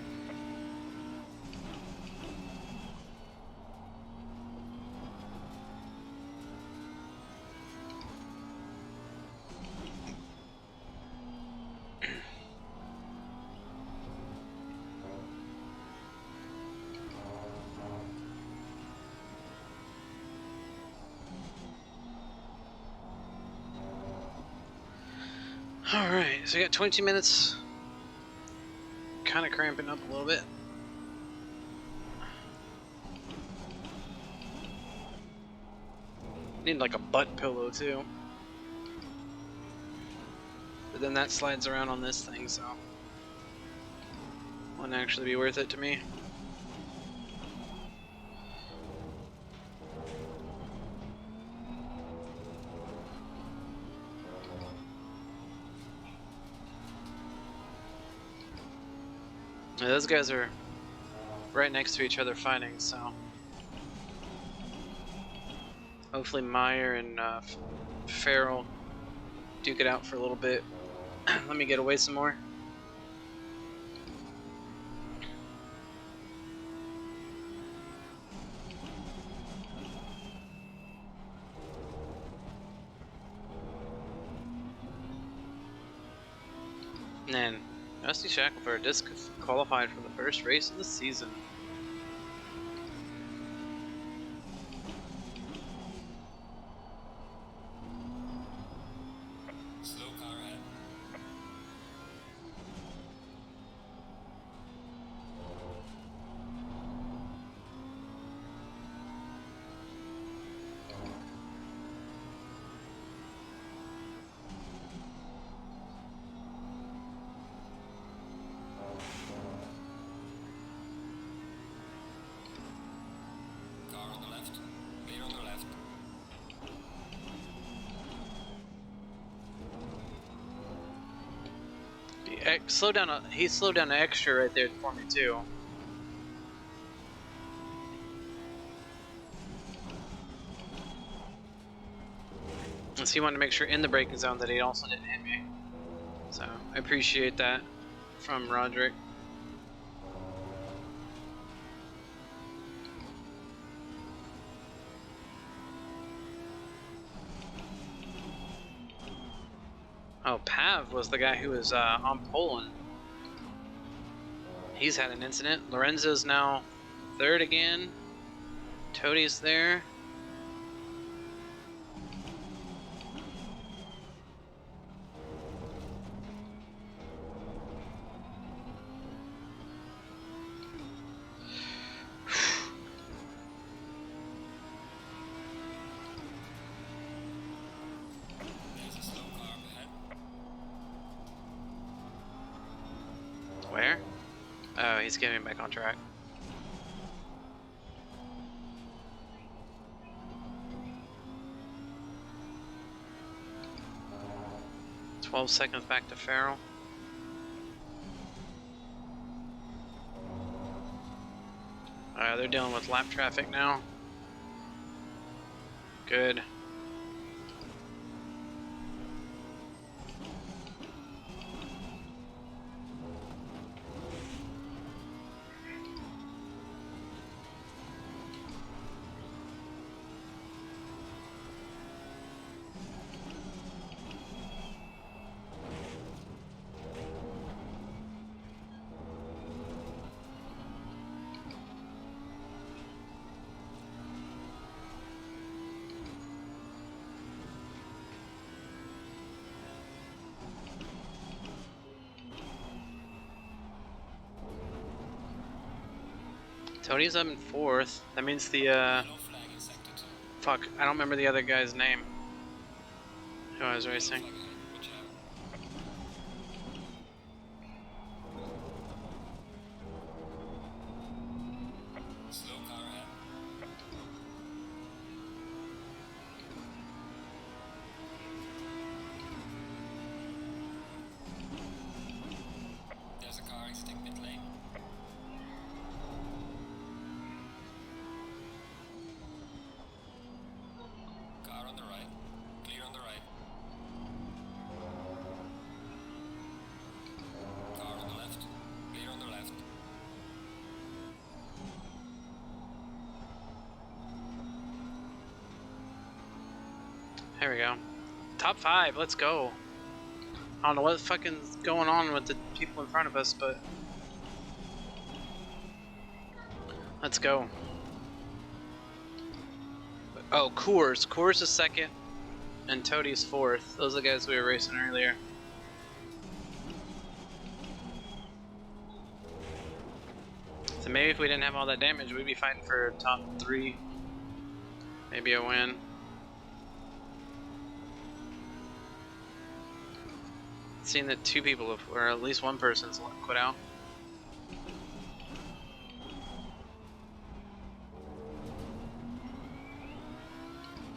Alright, so we got 22 minutes. Kind of cramping up a little bit. Need like a butt pillow too. But then that slides around on this thing, so wouldn't actually be worth it to me. Yeah, those guys are right next to each other fighting, so hopefully Meyer and Farrell duke it out for a little bit. Let me get away some more. And Rusty Shackelford disqualified from the first race of the season. Slow car ahead. Car on the left. Clear on the left. Slow down. He slowed down extra right there for me too. And so he wanted to make sure in the braking zone that he also didn't hit me. So I appreciate that from Roderick. Oh, Pav was the guy who was on Poland. He's had an incident. Lorenzo's now third again. Toadie's there. There's a slow car up ahead. Where? Oh, he's getting back on track. "12 seconds back to Farrell." They're dealing with lap traffic now. Good. Tony's up in fourth. That means the Yellow flag in sector 2. fuck, I don't remember the other guy's name who I was racing. Flag ahead. Watch out. Slow car ahead. There's a car exiting pit lane. Car on the right. Clear on the right. Car on the left. Clear on the left. There we go. Top 5, let's go. I don't know what fucking's going on with the people in front of us, but let's go. Oh, Coors. Coors is second, and Toadie's fourth. Those are the guys we were racing earlier. So maybe if we didn't have all that damage, we'd be fighting for top 3. Maybe a win. Seeing that 2 people have, or at least one person's quit out.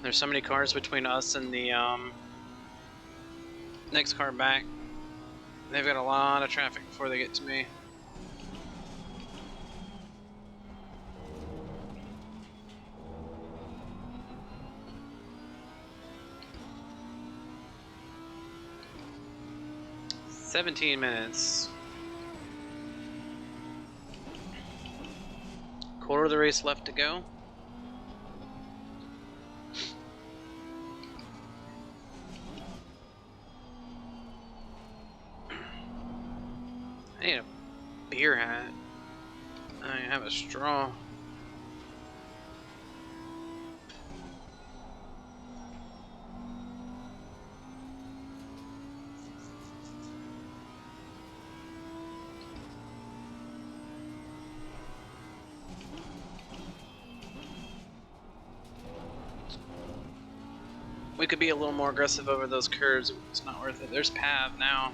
There's so many cars between us and the next car back. They've got a lot of traffic before they get to me. 17 minutes. Quarter of the race left to go. I need a beer hat. I have a straw. We could be a little more aggressive over those curves. It's not worth it. There's Pav now.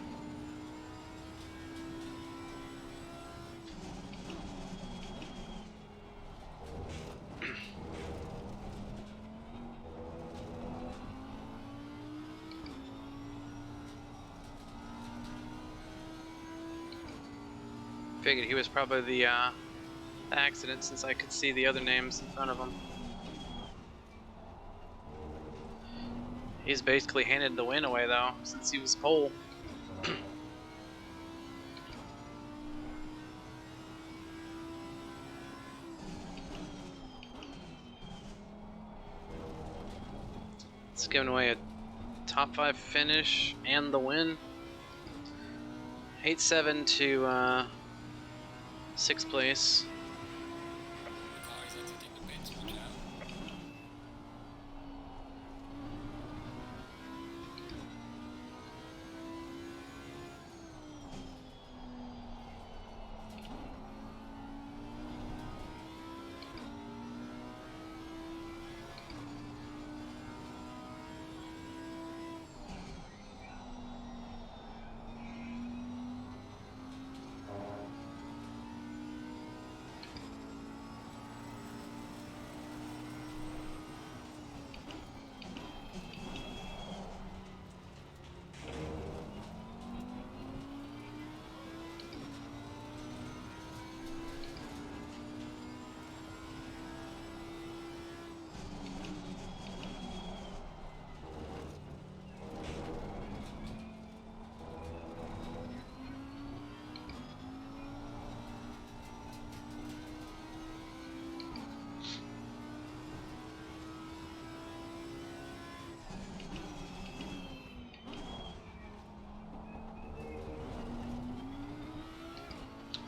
Figured he was probably the accident since I could see the other names in front of him. He's basically handed the win away though, since he was pole. It's giving away a top 5 finish and the win. 8-7 to 6th place.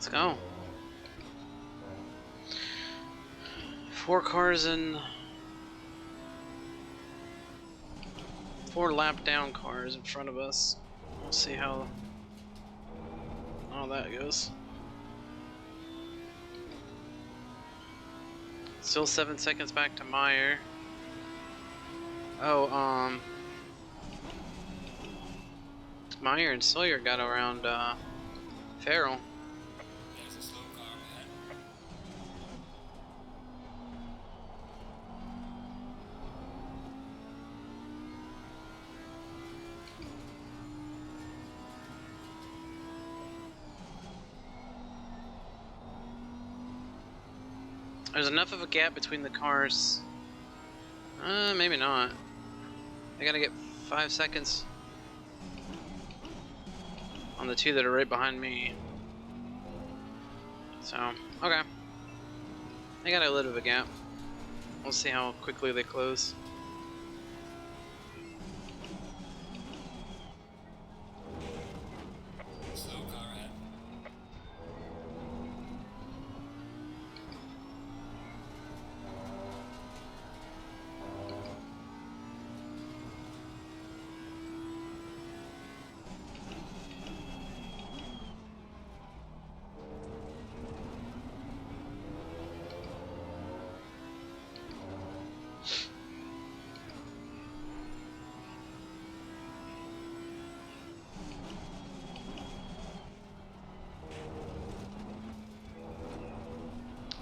Let's go. 4 cars and 4 lap down cars in front of us. We'll see how all that goes. Still 7 seconds back to Meyer. Oh, Meyer and Sawyer got around Farrell. There's enough of a gap between the cars. Maybe not. I gotta get 5 seconds on the 2 that are right behind me. So, okay. I got a little bit of a gap. We'll see how quickly they close.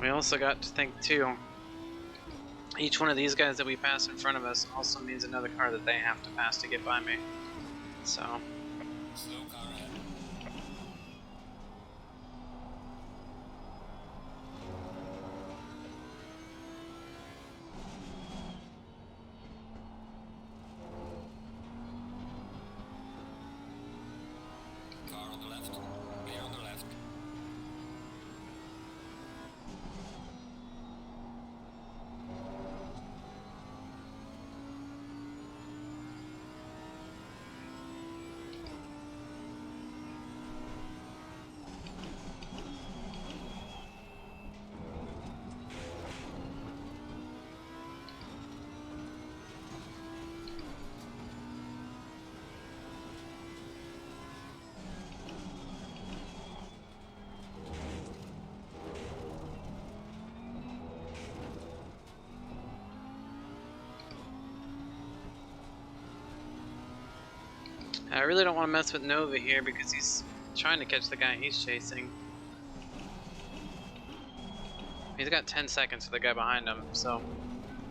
We also got to think too, each one of these guys that we pass in front of us also means another car that they have to pass to get by me. So. Car I really don't want to mess with Nova here because he's trying to catch the guy he's chasing. He's got 10 seconds for the guy behind him, so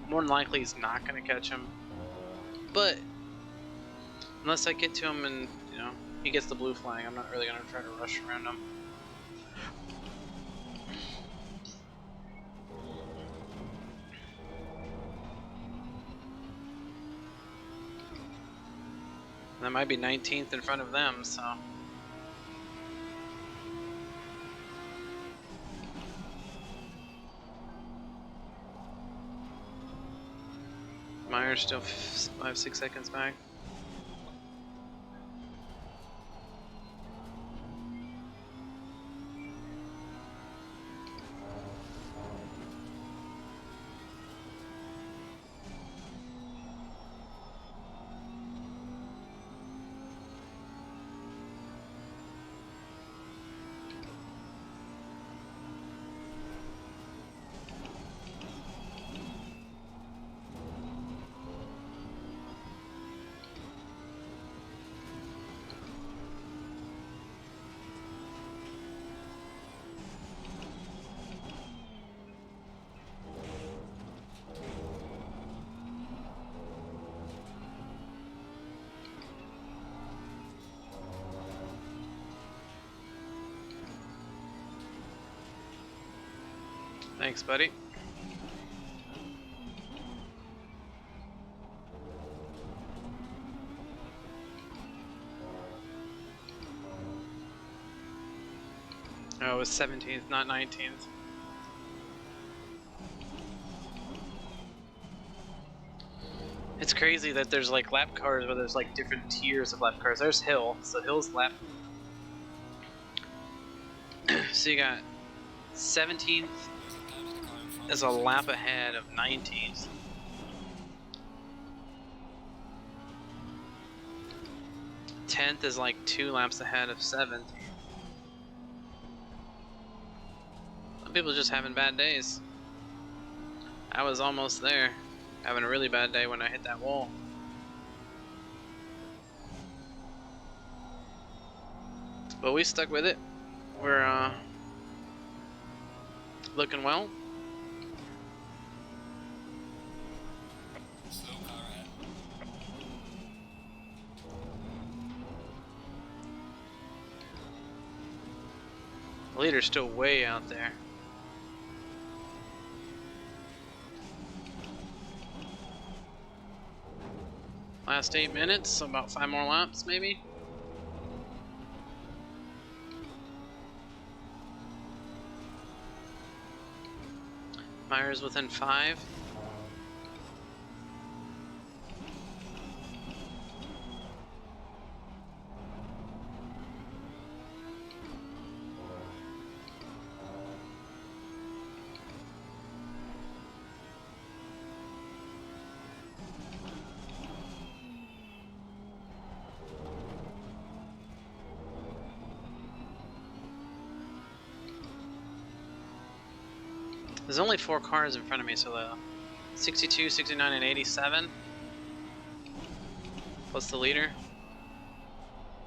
more than likely he's not going to catch him. But unless I get to him and, you know, he gets the blue flag, I'm not really going to try to rush around him. That might be 19th in front of them, so. Myers still 5-6 seconds back. Thanks, buddy. Oh, it was 17th, not 19th. It's crazy that there's like lap cars where there's like different tiers of lap cars. There's Hill, so Hill's lap. So you got 17th is a lap ahead of 19th. Tenth is like 2 laps ahead of 7th. Some people just having bad days. I was almost there, having a really bad day when I hit that wall. But we stuck with it. We're looking well. The leader's still way out there. Last 8 minutes, so about 5 more laps maybe. Myers within 5. There's only 4 cars in front of me, so the 62, 69, and 87, plus the leader.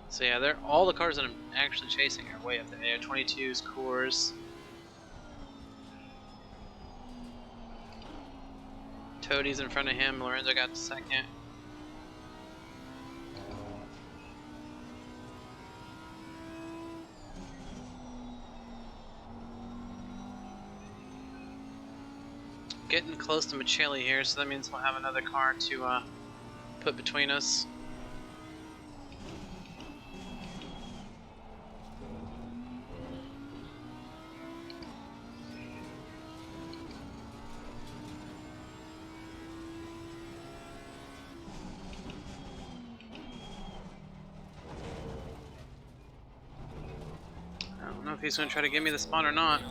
So yeah, they're all the cars that I'm actually chasing are way up there. They are 22s, Coors. Toadie's in front of him. Lorenzo got second. Getting close to Michelli here, so that means we'll have another car to put between us. I don't know if he's going to try to give me the spot or not.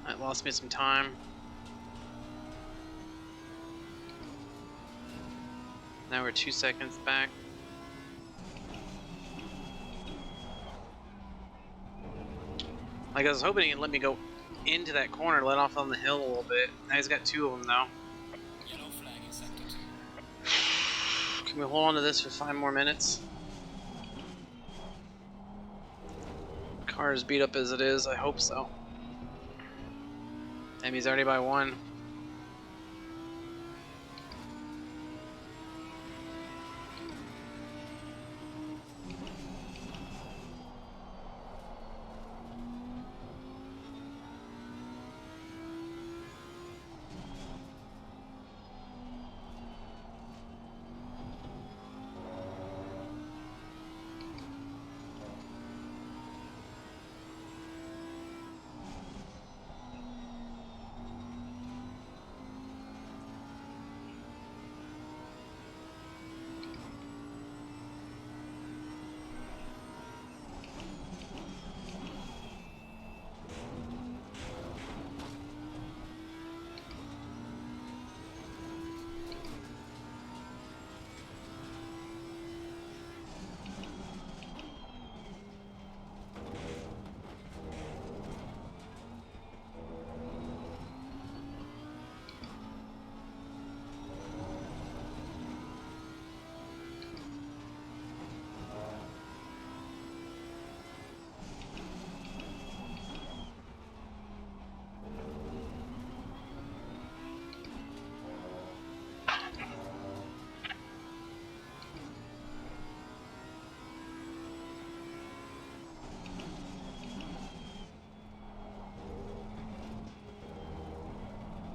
That lost me some time. Now we're 2 seconds back. Like I was hoping he'd let me go into that corner, let off on the hill a little bit. Now he's got 2 of them though. Can we hold on to this for 5 more minutes? Car is beat up as it is. I hope so. Emmy's already by 1.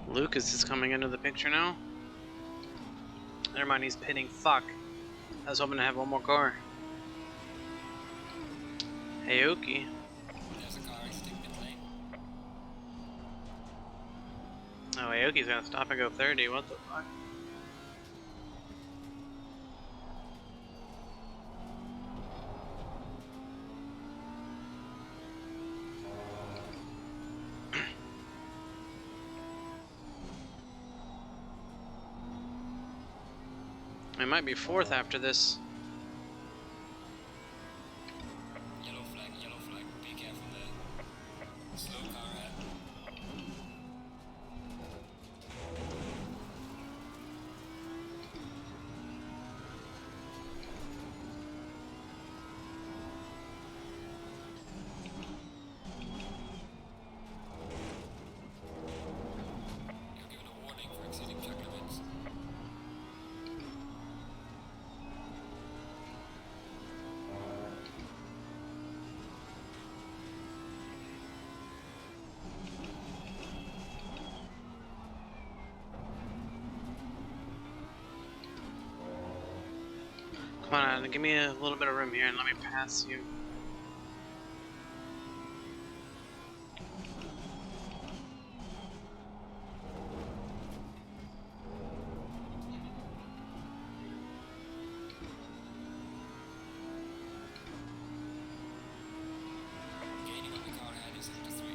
Lucas is coming into the picture now. Never mind, he's pitting. Fuck. I was hoping to have one more car. Hey, Oki. There's a car exiting pit lane. Oh, Aoki's gonna stop and go 30. What the fuck? It might be 4th after this. Yellow flag, be careful there. Slow car ahead. You're given a warning for exceeding track limits. Come on, give me a little bit of room here and let me pass you. Gaining on the car ahead is into 3.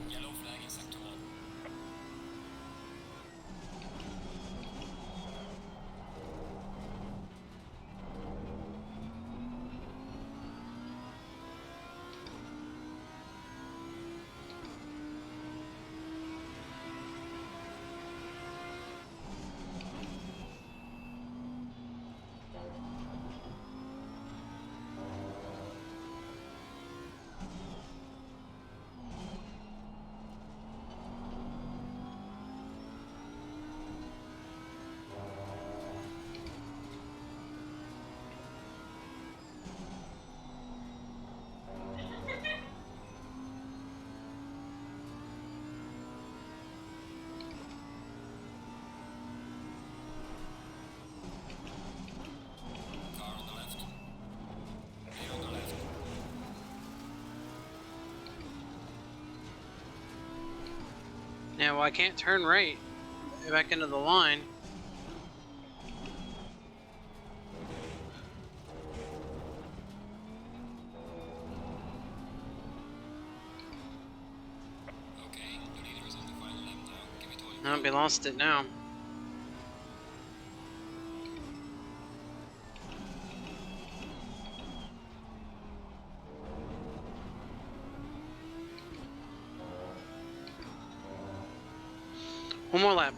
Yellow flag in sector 1. Yeah, well, I can't turn right back into the line. Okay, the leader is on the final lap now. Give it all you Nope, we lost it now. One more lap.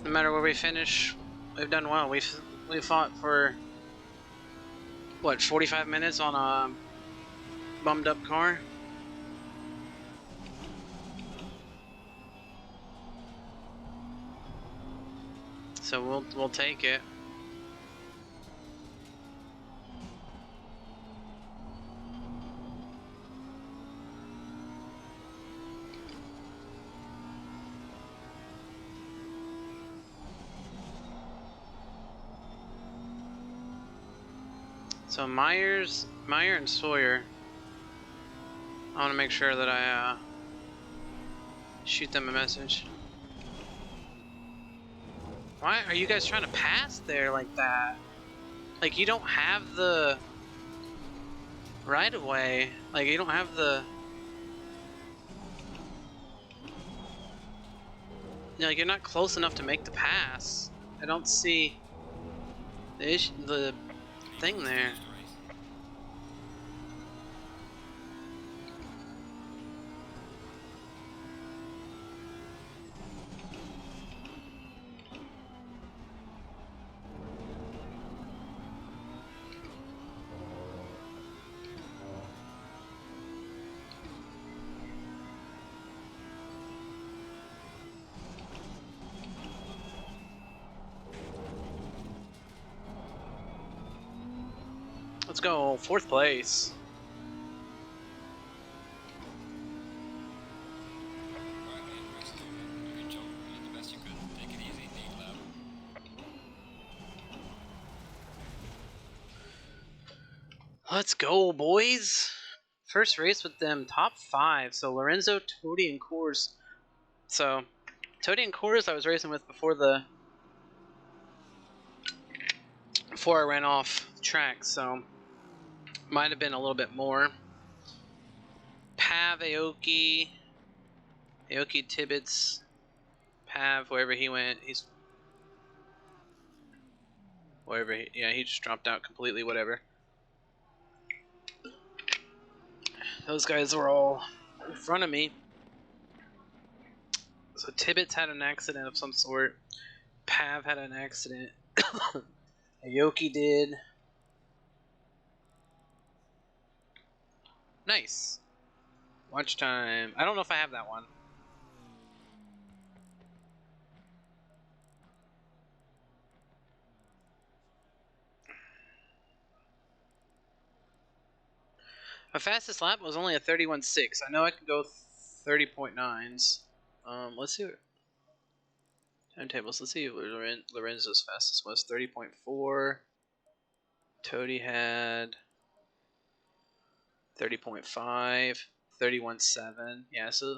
No matter where we finish, we've done well. We fought for what, 45 minutes on a bummed up car. So we'll take it. So Meyer and Sawyer. I want to make sure that I shoot them a message. Why are you guys trying to pass there like that? Like, you don't have the right of way. Like, you don't have the. You know, like, you're not close enough to make the pass. I don't see the thing there. Let's go, 4th place. Good job. You did the best you could. Take it easy. Lead lap. Let's go, boys. First race with them, top 5. So Lorenzo, Tody, and Coors. So Tody and Coors I was racing with before I ran off track, so might have been a little bit more. Pav, Aoki Tibbets, Pav, wherever he went, he just dropped out completely, whatever. Those guys were all in front of me. So Tibbets had an accident of some sort. Pav had an accident. Aoki did. Nice. Watch time. I don't know if I have that one. My fastest lap was only a 31.6. I know I could go 30.9s. Let's see what timetables. Let's see what Lorenzo's fastest was. 30.4. Tody had 30.5. 31.7. Yeah, so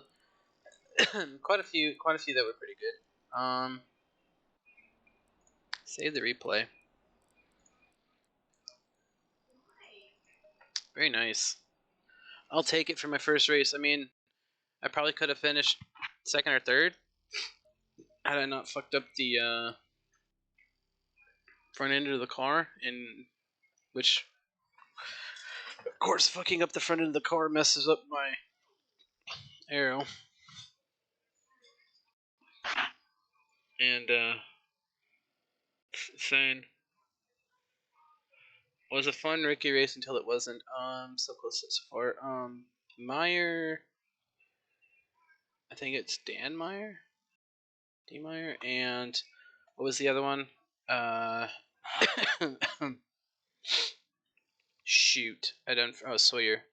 quite a few that were pretty good. Save the replay. Very nice. I'll take it for my first race. I mean, I probably could have finished 2nd or 3rd had I not fucked up the front end of the car, in which, of course, fucking up the front end of the car messes up my aero. And saying it was a fun Ricky race until it wasn't. So close so far. Meyer, I think it's Dan Meyer, D Meyer, and what was the other one? Shoot, I don't. Oh, Sawyer.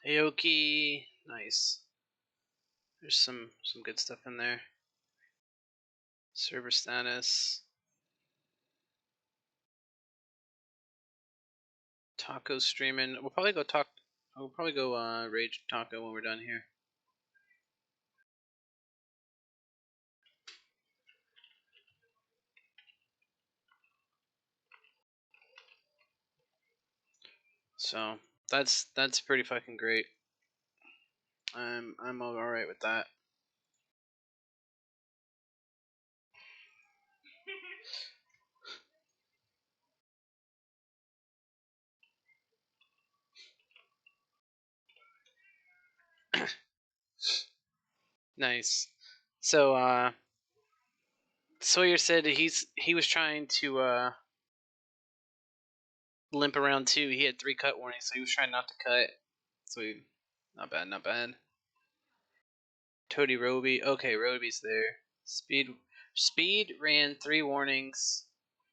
Aoki, nice. There's some good stuff in there. Server status. Taco streaming. We'll probably go Rage Taco when we're done here. So that's pretty fucking great. I'm all right with that. Nice. So Sawyer said he was trying to limp around too. He had 3 cut warnings, so he was trying not to cut. So not bad. Toady Roby. Okay, Roby's there. Speed ran 3 warnings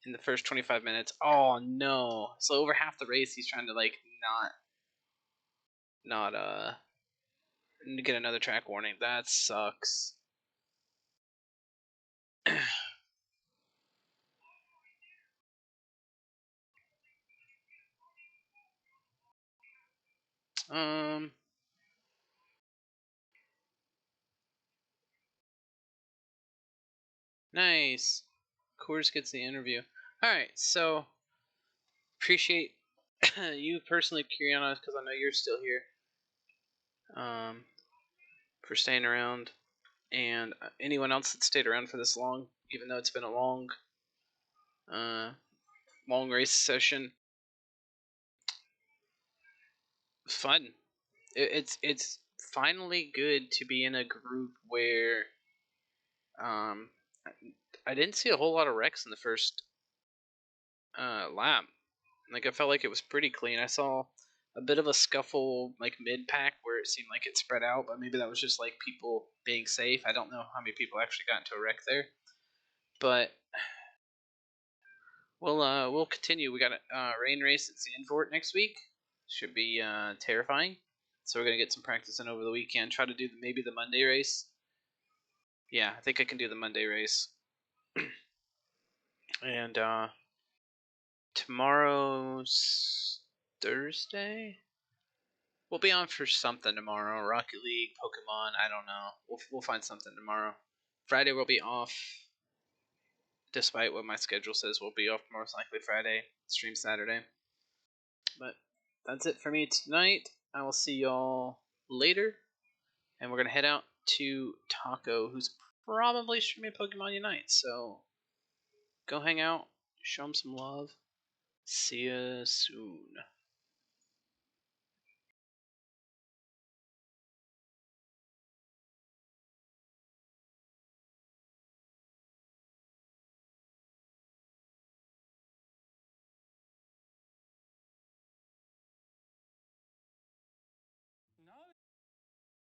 in the first 25 minutes. Oh no. So over half the race he's trying to like not get another track warning. That sucks. Nice. Coors gets the interview. Alright, so appreciate you personally, Kiriana, because I know you're still here. For staying around. And anyone else that stayed around for this long, even though it's been a long race session. Fun. It's finally good to be in a group where I didn't see a whole lot of wrecks in the first lap. Like I felt like it was pretty clean. I saw a bit of a scuffle like mid pack where it seemed like it spread out, but maybe that was just like people being safe. I don't know how many people actually got into a wreck there, but we'll continue. We got a rain race at Zandvoort next week. Should be terrifying. So we're gonna get some practice in over the weekend. Try to do maybe the Monday race. Yeah, I think I can do the Monday race. And tomorrow's Thursday. We'll be on for something tomorrow. Rocket League, Pokemon. I don't know. We'll find something tomorrow. Friday we'll be off. Despite what my schedule says, we'll be off most likely Friday. Stream Saturday. But that's it for me tonight. I will see y'all later. And we're going to head out to Taco, who's probably streaming Pokemon Unite. So go hang out, show him some love. See ya soon.